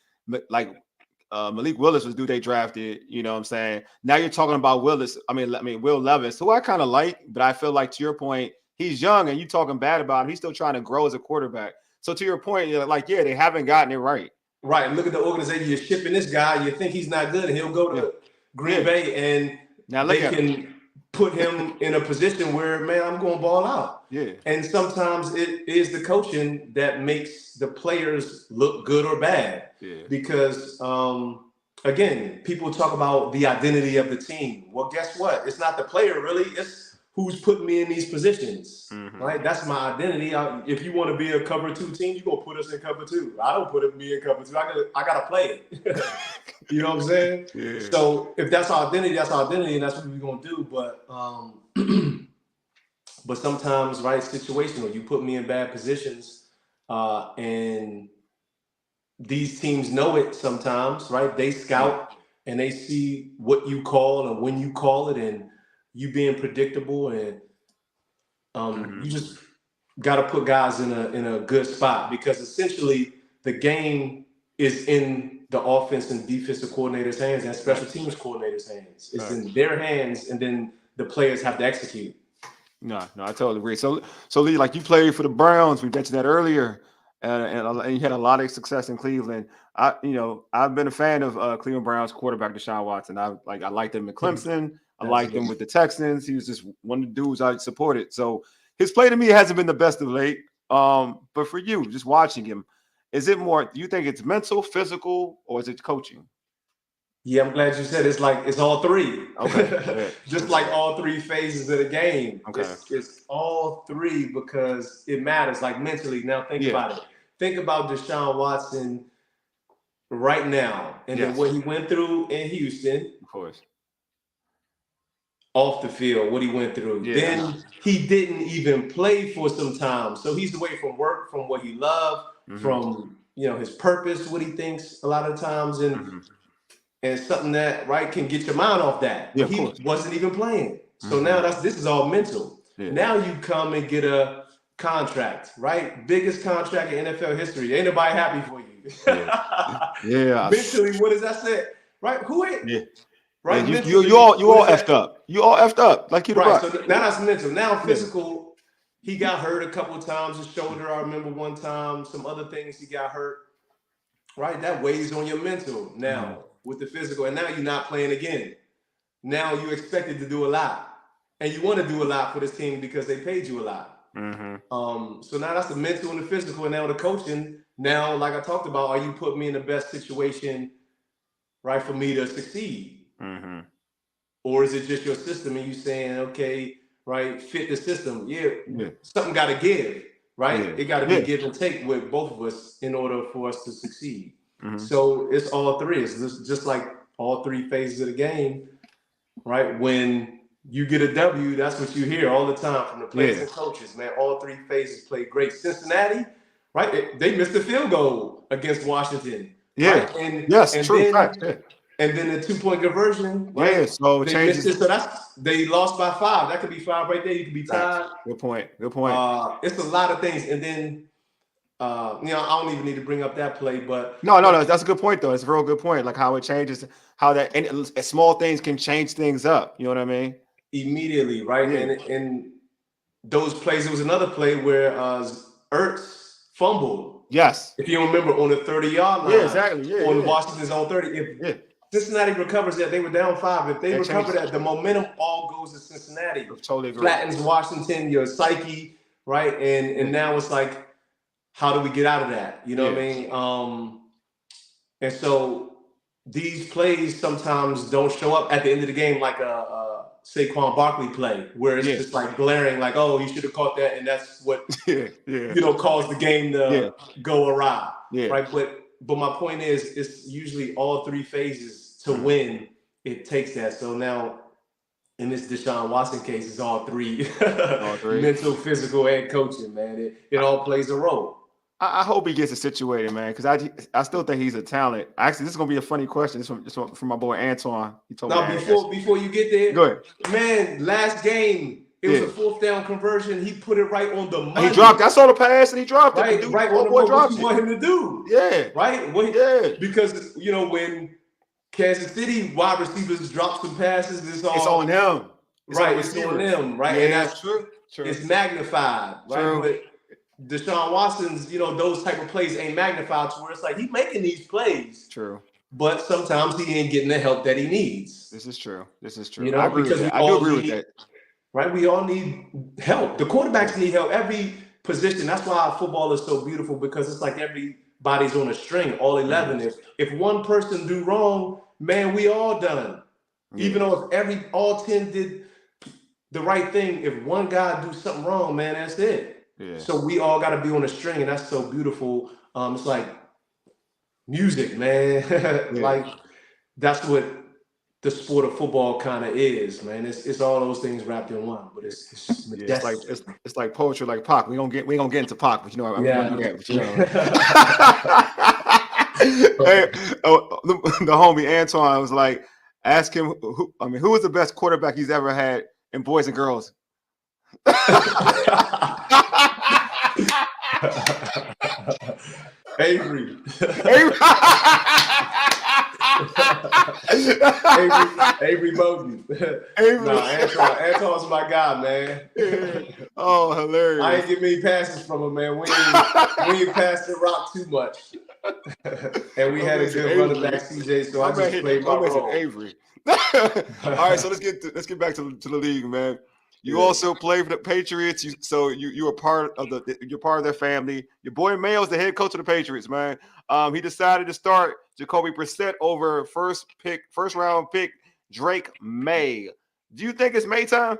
Malik Willis was dude they drafted. You know what I'm saying? Now you're talking about Willis. I mean Will Levis, who I kind of like, but I feel like to your point, he's young and you talking bad about him. He's still trying to grow as a quarterback. So to your point, you're like, yeah, they haven't gotten it right. Right. And look at the organization. You're shipping this guy. You think he's not good, and he'll go to Green Bay, and now they can put him in a position where, man, I'm going to ball out. Yeah. And sometimes it is the coaching that makes the players look good or bad. Yeah. Because, again, people talk about the identity of the team. Well, guess what? It's not the player, really. It's who's putting me in these positions, right? That's my identity. If you want to be a cover 2 team, you're going to put us in cover 2. I don't put me in cover 2. I got to play it. You know what I'm saying? Yeah. So if that's our identity, and that's what we're going to do. But but sometimes, right, situational. You put me in bad positions, and these teams know it sometimes, right? They scout and they see what you call and when you call it, and you being predictable, and you just got to put guys in a good spot, because essentially the game is in the offense and defensive coordinators' hands and special teams coordinators' hands. It's in their hands, and then the players have to execute. No, I totally agree. So Leigh, like you played for the Browns, we mentioned that earlier, and you had a lot of success in Cleveland. I've been a fan of Cleveland Browns quarterback Deshaun Watson. I liked him in Clemson. I liked him with the Texans. He was just one of the dudes I supported. So his play to me hasn't been the best of late. But for you, just watching him, is it more? Do you think it's mental, physical, or is it coaching? Yeah, I'm glad you said it's all three. Okay. Just like all 3 phases of the game. Okay. It's all 3 because it matters, like mentally. Now think about it. Think about Deshaun Watson right now, and then what he went through in Houston. Of course. Off the field, what he went through. Yeah. Then he didn't even play for some time. So he's away from work, from what he loved, from his purpose, what he thinks a lot of times, and something that can get your mind off that. Yeah, he wasn't even playing. So now this is all mental. Yeah. Now you come and get a contract, right? Biggest contract in NFL history. Ain't nobody happy for you. Yeah. Mentally, what does that say? Right? Who ain't? Yeah. Right? Yeah, you all effed up. You all effed up. Like you right. So now that's mental. Now physical. He got hurt a couple of times. His shoulder, I remember one time. Some other things he got hurt. Right? That weighs on your mental now with the physical. And now you're not playing again. Now you expected to do a lot. And you want to do a lot for this team because they paid you a lot. So now that's the mental and the physical. And now the coaching. Now, like I talked about, are you putting me in the best situation, right, for me to succeed? Or is it just your system and you saying, okay, right, fit the system? Something got to give, right? It got to be give and take with both of us in order for us to succeed. So it's all 3. It's just like all 3 phases of the game, right? When you get a W, that's what you hear all the time from the players and coaches, man. All 3 phases played great. Cincinnati, right? They missed a field goal against Washington. Yeah. Right? And true. Then, and then the 2-point conversion. Right? Yeah, so it changes. So they lost by 5. That could be 5 right there. You could be tied. Good point. It's a lot of things. And then, I don't even need to bring up that play, but no, that's a good point though. It's a real good point. Like how it changes, how that and small things can change things up. You know what I mean? Immediately, right? Yeah. And those plays. There was another play where Ertz fumbled. Yes. If you remember, on the 30-yard line. Yeah, exactly. Yeah. On Washington's own 30. If Cincinnati recovers that, they were down 5. If they recover that, the momentum all goes to Cincinnati. I totally agree. Flattens Washington, your psyche, right? And now it's like, how do we get out of that? You know what I mean? And so these plays sometimes don't show up at the end of the game like a Saquon Barkley play, where it's just like glaring, like, oh, you should have caught that, and that's what caused the game to go awry. Right? But my point is, it's usually all 3 phases to win. It takes that. So now, in this Deshaun Watson case, it's all 3. All 3. Mental, physical, and coaching, man. It all plays a role. I hope he gets it situated, man, because I still think he's a talent. Actually, this is gonna be a funny question. This from my boy Antoine. He told me. Before you get there, go ahead. Man, last game it was a 4th down conversion. He put it right on the money. He dropped. I saw the pass and he dropped it. Right on the money. What you want him to do? Yeah. Right. Because when Kansas City wide receivers drop some passes. It's on them. Right, it's on them, right? Yeah, and that's true. It's magnified, right? True. But Deshaun Watson's, those type of plays ain't magnified to where it's like he's making these plays. True. But sometimes he ain't getting the help that he needs. This is true. I agree with that. I do agree with that. Right? We all need help. The quarterbacks need help. Every position. That's why football is so beautiful, because it's like everybody's on a string, all 11. If one person do wrong, man, we all done. Yeah. Even though if all 10 did the right thing, if one guy do something wrong, man, that's it. Yeah. So we all got to be on a string, and that's so beautiful. It's like music, man. Like that's what the sport of football kind of is, man. It's all those things wrapped in one, but it's like poetry, like Pac. We gonna get into Pac, but I'm gonna do that. But hey, the homie Antoine was like, ask him who was the best quarterback he's ever had in boys and girls. Avery Bodden. Antoine's my guy, man. Oh, hilarious. I ain't get many passes from him, man. We ain't passed the rock too much. And we had a good running back, CJ, so I just played my role. Avery. All right, so let's get back to the league, man. You also play for the Patriots. You're part of their family. Your boy Mayo's the head coach of the Patriots, man. He decided to start Jacoby Brissett over first round pick Drake May. Do you think it's May time?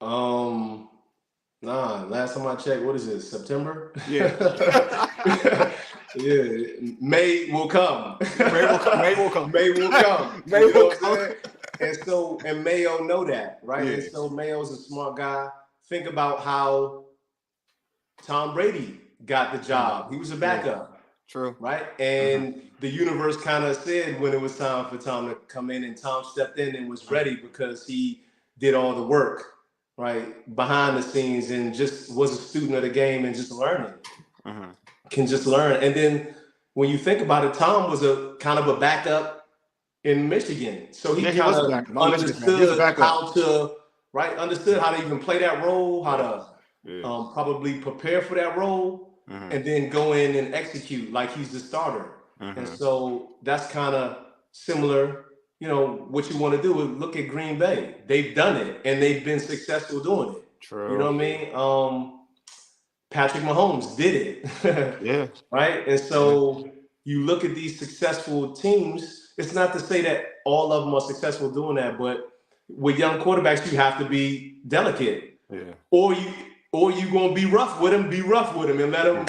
Nah. Last time I checked, what is it? September? Yeah. Yeah. May will come. May will come. May will come. May will come. And Mayo know that, right? Yeah. And so Mayo's a smart guy. Think about how Tom Brady got the job. He was a backup. Yeah. True. Right? And the universe kind of said when it was time for Tom to come in, and Tom stepped in and was ready because he did all the work, right, behind the scenes, and just was a student of the game and just learning. Can just learn. And then when you think about it, Tom was a kind of a backup in Michigan. So he kind of understood how to even play that role, how to probably prepare for that role, and then go in and execute like he's the starter. And so that's kind of similar, what you want to do is look at Green Bay. They've done it, and they've been successful doing it. True. You know what I mean? Patrick Mahomes did it. Yeah. Right? And so you look at these successful teams. It's not to say that all of them are successful doing that, but with young quarterbacks, you have to be delicate. Yeah. Or you gonna be rough with them, and let them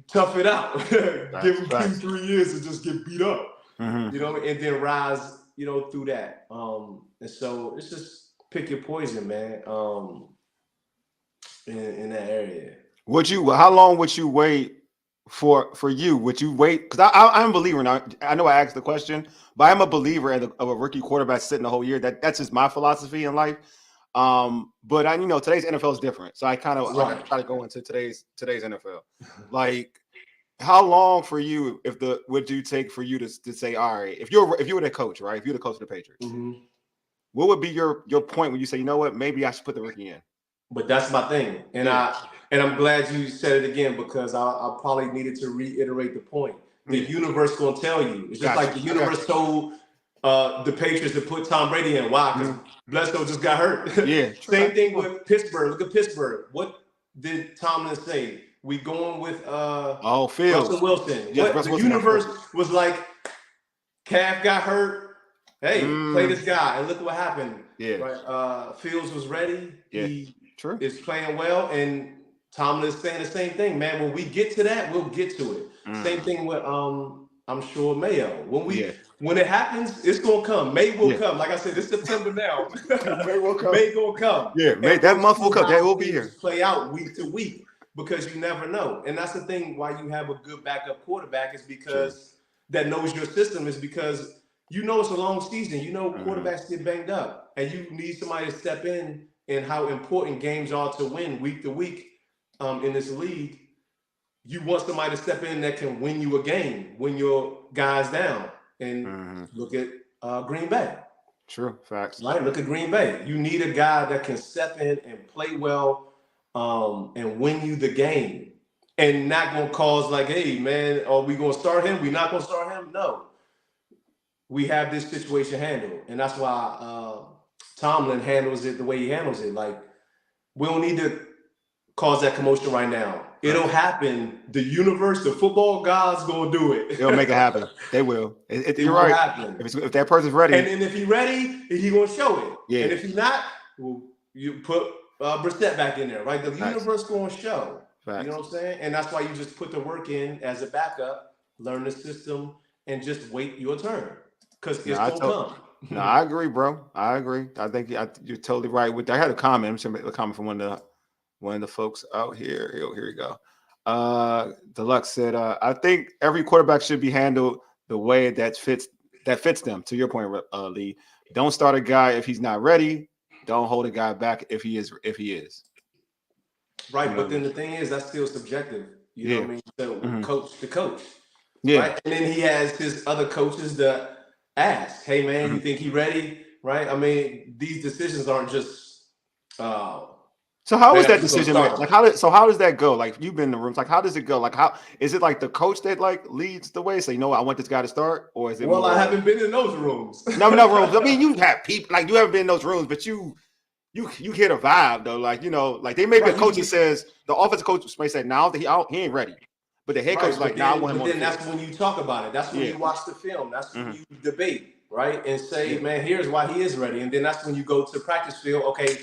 tough it out. Give them 2-3 years to just get beat up. And then rise, through that. And so it's just pick your poison, man. In that area. How long would you wait for you? Would you wait? Because I'm a believer now. I know I asked the question, but I'm a believer of a rookie quarterback sitting the whole year. That's just my philosophy in life. But today's NFL is different. So I kind of try to go into today's NFL. Like, how long for you would you take for you to say, all right, if you were the coach, right? If you're the coach of the Patriots, what would be your point when you say, you know what, maybe I should put the rookie in? But that's my thing. And I'm glad you said it again, because I probably needed to reiterate the point. The universe gonna tell you. It's just like the universe told the Patriots to put Tom Brady in. Why? Because Bledsoe just got hurt. Yeah. Same thing with Pittsburgh. Look at Pittsburgh. What did Tomlin say? We going with Fields. Russell Wilson. Yes, the universe was like, Calf got hurt. Hey, play this guy, and look what happened. Yeah. Right. Fields was ready. Yeah. He is playing well, and Tomlin is saying the same thing, man. When we get to that, we'll get to it. Same thing with I'm sure Mayo. When it happens, it's gonna come. May will come. Like I said, it's September now. May will come. May gonna come. Yeah, May, that month will come. That will be here. Play out week to week, because you never know. And that's the thing why you have a good backup quarterback, is because that knows your system, is because it's a long season. Quarterbacks get banged up, and you need somebody to step in, and how important games are to win week to week in this league. You want somebody to step in that can win you a game when your guy's down. And look at Green Bay. True, facts. Right, look at Green Bay. You need a guy that can step in and play well, and win you the game, and not gonna cause like, hey man, are we gonna start him? We not gonna start him? No, we have this situation handled, and that's why Tomlin handles it the way he handles it. Like, we don't need to cause that commotion right now. It'll happen. The universe, the football gods, gonna do it. They'll make it happen. They will. You're will right. Happen. If that person's ready, and then if he's ready, he gonna show it. Yeah. And if he's not, well, you put Brissett back in there, right? The universe gonna show. Facts. You know what I'm saying? And that's why you just put the work in as a backup, learn the system, and just wait your turn, because it's gonna come. No, I agree, bro. I agree. I think you're totally right. I had a comment. I'm a comment from one of the folks out here. Here we go. Deluxe said, I think every quarterback should be handled the way that fits them. To your point, Lee, don't start a guy if he's not ready. Don't hold a guy back if he is. Right, but then the thing is, that's still subjective. You know what I mean? So coach to coach. Yeah. Right? And then he has his other coaches that ask, hey man, you think he ready? Right? I mean, these decisions aren't just so how is that decision made? Like how does that go? Like, you've been in the rooms. Like, how does it go? Like, how is it like the coach that like leads the way? So, I want this guy to start, or is it? Well, I haven't been in those rooms. No rooms. I mean, you have people like you haven't been in those rooms, but you hear the vibe though. Like, like they maybe a coach that says the offensive coach may say, "No, he ain't ready," but the head coach is like, "Nah, I want him on." Then that's when you talk about it. That's when you watch the film. That's when you debate, right? And say, man, here's why he is ready. And then that's when you go to practice field. Okay,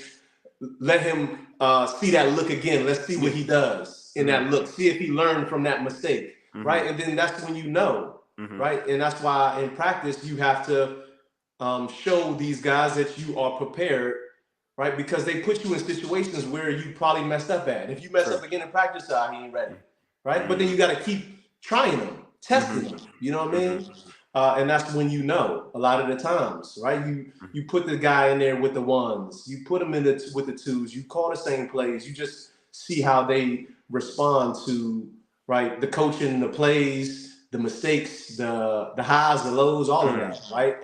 let him see that look again. Let's see what he does in that look. See if he learned from that mistake, right? And then that's when right? And that's why in practice you have to show these guys that you are prepared, right? Because they put you in situations where you probably messed up at. If you mess up again in practice, he ain't ready, right? But then you got to keep trying them, testing them. You know what I mean? And that's when a lot of the times, right? You put the guy in there with the ones, you put him in with the twos, you call the same plays, you just see how they respond to, right, the coaching, the plays, the mistakes, the highs, the lows, all of that, right?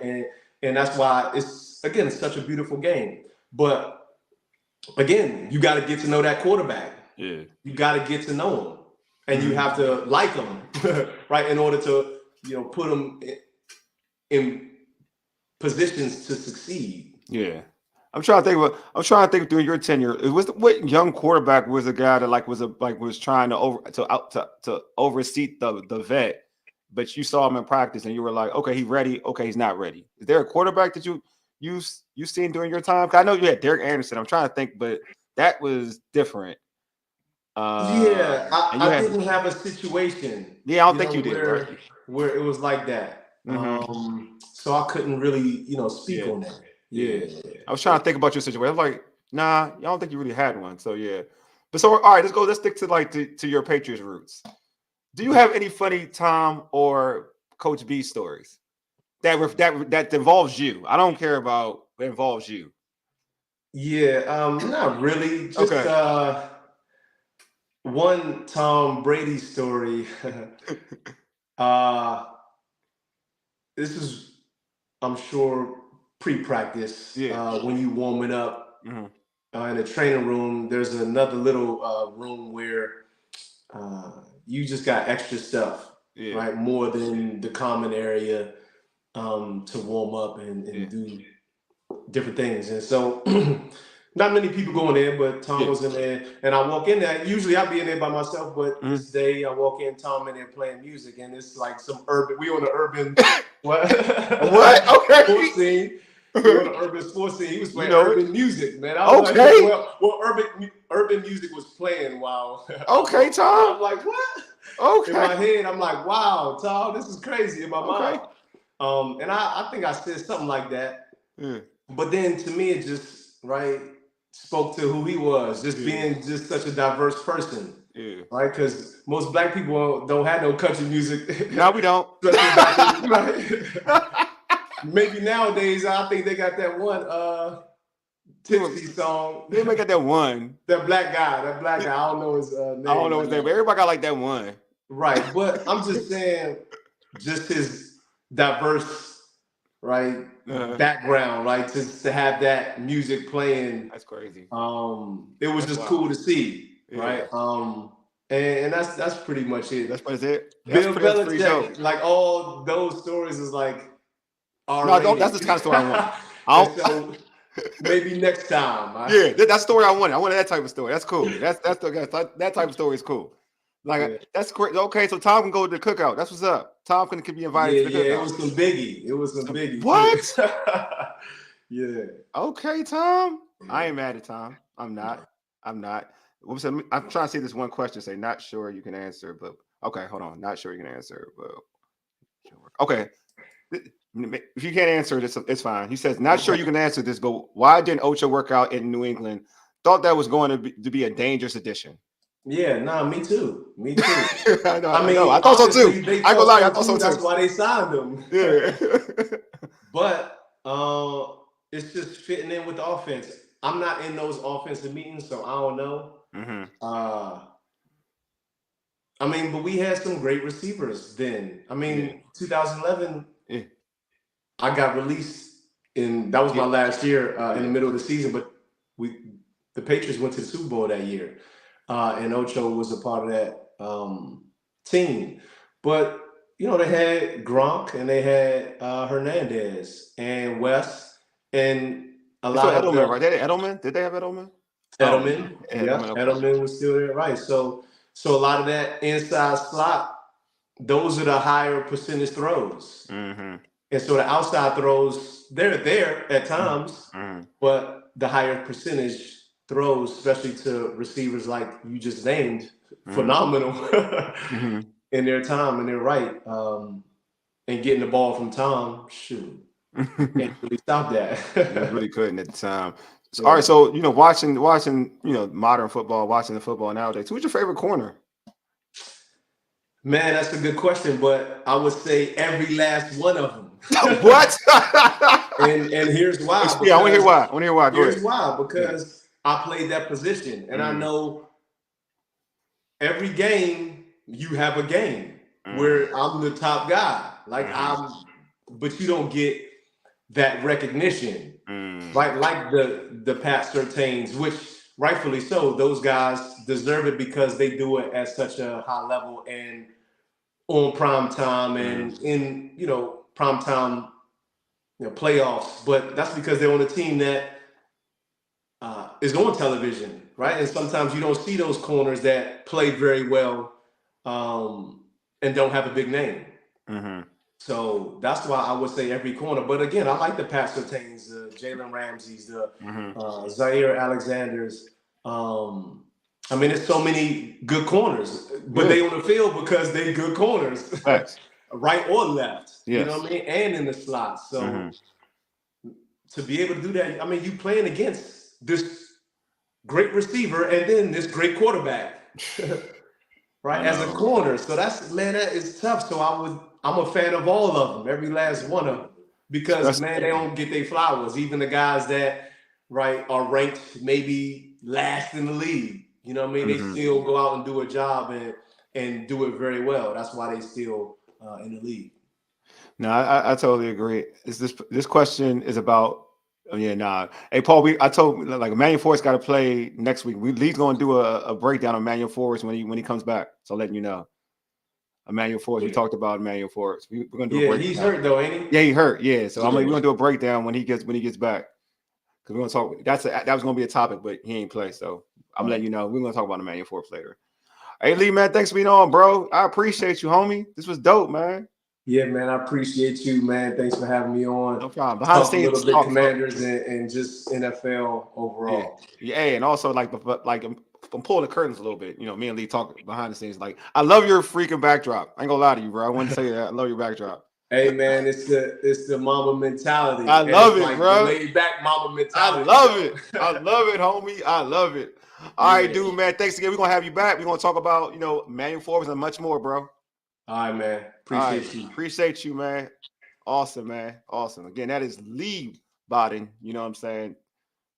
And that's why it's, again, such a beautiful game. But again, you got to get to know that quarterback. Yeah. You got to get to know him, and you have to like him, right, in order to put him in positions to succeed. Yeah, I'm trying to think during your tenure. What young quarterback was a guy that was trying to oversee the vet, but you saw him in practice and you were like, okay, he's ready. Okay, he's not ready. Is there a quarterback that you seen during your time? I know you had Derek Anderson. I'm trying to think, but that was different. I didn't have a situation. Yeah, I don't think you did, right? Where it was like that. So I couldn't really, speak on that. Yeah. I was trying to think about your situation. I was like, nah, I don't think you really had one. So yeah. But so all right, let's stick to to your Patriots roots. Do you have any funny Tom or Coach B stories that involves you? I don't care about what involves you. Yeah, not really. Just one Tom Brady story. This is, I'm sure, pre-practice. When you warming up in the training room, there's another little room where you just got extra stuff, right? More than the common area to warm up and do different things. And so not many people go in there, but Tom was in there. And I walk in there. Usually I'd be in there by myself, but this day I walk in, Tom in there playing music, and it's like some urban. We on the urban what? Okay. Sports scene. We on the urban sports scene. He was playing urban music, man. I was like, urban music was playing while. Okay, Tom. I'm like, what? Okay. In my head, I'm like, wow, Tom, this is crazy in my mind. And I think I said something like that. But then to me, it just spoke to who he was, just being just such a diverse person. Right? Because most black people don't have no country music. No, we don't. Maybe nowadays, I think they got that one Tipsy song. They may got that one. That black guy. I don't know his name. I don't know his name, but everybody got like that one. Right. But I'm just saying, just his diverse, right, background, right, to have that music playing. That's crazy. It was just wild. cool to see, Yeah. right? And that's pretty much it. That's what it. Bill That's pretty dope. Belichick, like all those stories is like No, that's the kind of story I want. So maybe next time. Yeah, that's the story I wanted. I wanted that type of story. That's cool. That type of story is cool. Like that's great. Okay, so Tom can go to the cookout. That's what's up. Tom can be invited to the cookout. Yeah, it was some biggie. What? Yeah. Okay, Tom. I ain't mad at Tom. I'm not. I'm trying to see this one question. Say, not sure you can answer, but okay, hold on. Not sure you can answer, but okay. If you can't answer this, it's fine. He says, not sure you can answer this, but why didn't Ocho work out in New England? Thought that was going to be a dangerous addition. Yeah, me too. Me too. I thought so too. I go lie, I thought so too. That's why they signed him. Yeah. But it's just fitting in with the offense. I'm not in those offensive meetings, so I don't know. Mm-hmm. But we had some great receivers then. 2011, I got released, and that was my last year in the middle of the season. But the Patriots went to the Super Bowl that year, and Ocho was a part of that team. But they had Gronk and they had Hernandez and Wes and a lot of Edelman, right? They had Edelman. Did they have Edelman? Edelman. Edelman was still there, right? So a lot of that inside slot, those are the higher percentage throws. Mm-hmm. And so the outside throws, they're there at times, but the higher percentage throws, especially to receivers like you just named, phenomenal in their time, and they're right. And getting the ball from Tom, shoot, can't really stop that. You really couldn't at the time. So, all right, so watching modern football, watching the football nowadays, who's your favorite corner? Man, that's a good question, but I would say every last one of them. What? and here's why. I want to hear why. Here's why. Because I played that position, and I know every game you have a game where I'm the top guy. But you don't get that recognition, right? Like the Pat Surtains, which rightfully so, those guys deserve it because they do it at such a high level and on prime time and in prime time playoffs. But that's because they're on a team that is on television, right? And sometimes you don't see those corners that play very well and don't have a big name. So that's why I would say every corner. But again, I like the Pat Surtains, the Jalen Ramseys, the Zaire Alexanders. There's so many good corners, but they on the field because they good corners, right or left. Yes. You know what I mean? And in the slot. So to be able to do that, you playing against this great receiver and then this great quarterback, right? As a corner. So that is tough. So I'm a fan of all of them, every last one of them, because they don't get their flowers. Even the guys that are ranked maybe last in the league. You know what I mean? They still go out and do a job and do it very well. That's why they still in the league. No, I totally agree. This question is about Hey, Paul, I told Emmanuel Forrest got to play next week. Lee's going to do a breakdown on Emmanuel Forrest when he comes back. So letting you know. Emmanuel Forrest. We talked about Emmanuel Forrest. We're going to do a breakdown. He's hurt though, ain't he? Yeah, he hurt. Yeah. So we're going to do a breakdown when he gets back. Because we're going to talk. That was going to be a topic, but he ain't play. So I'm letting you know. We're going to talk about Emmanuel Forrest later. Hey, Lee, man, thanks for being on, bro. I appreciate you, homie. This was dope, man. Yeah, man, I appreciate you, man. Thanks for having me on. No problem. Behind the scenes, a little bit Commanders and just NFL overall. Yeah, and also I'm pulling the curtains a little bit. Me and Lee talk behind the scenes. I love your freaking backdrop. I ain't gonna lie to you, bro. I want to say that. I love your backdrop. Hey, man, it's the mama mentality. I love it, bro. Laid back mama mentality. I love it. I love it, homie. I love it. All right, dude, man. Thanks again. We're gonna have you back. We're gonna talk about Emmanuel Forrest and much more, bro. All right, man. Appreciate you. Appreciate you, man. Awesome, man. Awesome. Again, that is Leigh Bodden. You know what I'm saying?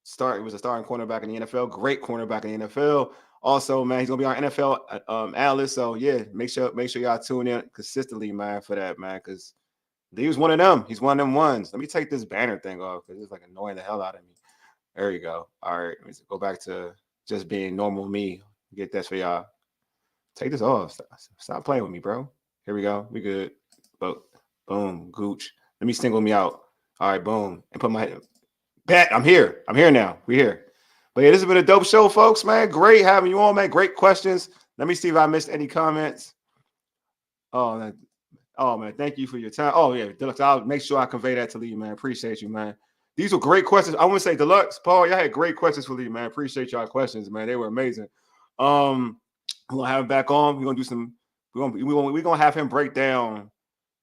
He was a starting cornerback in the NFL. Great cornerback in the NFL. Also, man, he's gonna be our NFL analyst. So yeah, make sure y'all tune in consistently, man, for that, man. Because He was one of them. He's one of them ones. Let me take this banner thing off because it's like annoying the hell out of me. There you go. All right. Let me go back to just being normal me. Get that for y'all. Take this off. Stop playing with me, bro. Here we go. We good. But boom, gooch. Let me single me out. All right, boom. And put my bet. I'm here. I'm here now. We're here. But yeah, this has been a dope show, folks, man. Great having you on, man. Great questions. Let me see if I missed any comments. Oh, man. Thank you for your time. Oh, yeah. Deluxe, I'll make sure I convey that to Lee, man. Appreciate you, man. These were great questions. I want to say, Deluxe, Paul, y'all had great questions for Lee, man. Appreciate y'all questions, man. They were amazing. We're gonna have him back on. We're gonna do some. We're gonna have him break down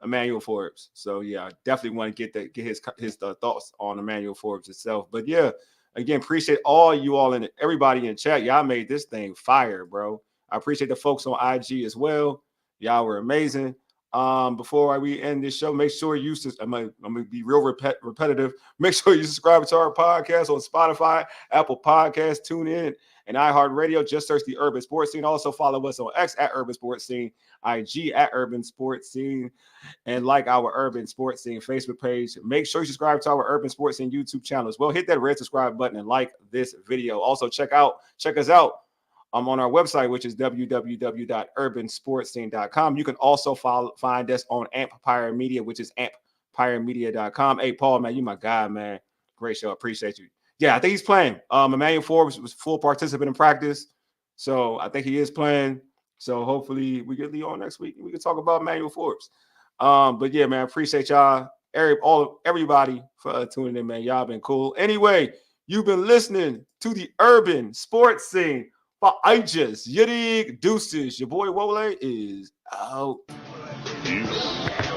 Emmanuel Forbes. So yeah, I definitely want to get his thoughts on Emmanuel Forbes itself. But yeah, again, appreciate all you all and everybody in chat. Y'all made this thing fire, bro. I appreciate the folks on IG as well. Y'all were amazing. Before we end this show, make sure you. I'm gonna be real repetitive. Make sure you subscribe to our podcast on Spotify, Apple Podcasts, TuneIn, and iHeartRadio. Just search the Urban Sports Scene. Also follow us on X at Urban Sports Scene, IG at Urban Sports Scene, and like our Urban Sports Scene Facebook page. Make sure you subscribe to our Urban Sports Scene YouTube channel as well. Hit that red subscribe button and like this video. Also check us out. On our website, which is www.urbansportscene.com. You can also find us on Empire Media, which is empiremedia.com. Hey, Paul, man, you my guy, man. Great show. Appreciate you. Yeah, I think he's playing. Emmanuel Forbes was full participant in practice, so I think he is playing. So hopefully we get Lee on next week. We can talk about Emmanuel Forbes. But yeah, man, appreciate y'all, everybody for tuning in, man. Y'all been cool. Anyway, you've been listening to the Urban Sports Scene. For ages, Yidig Deuces. Your boy Wole is out. Peace.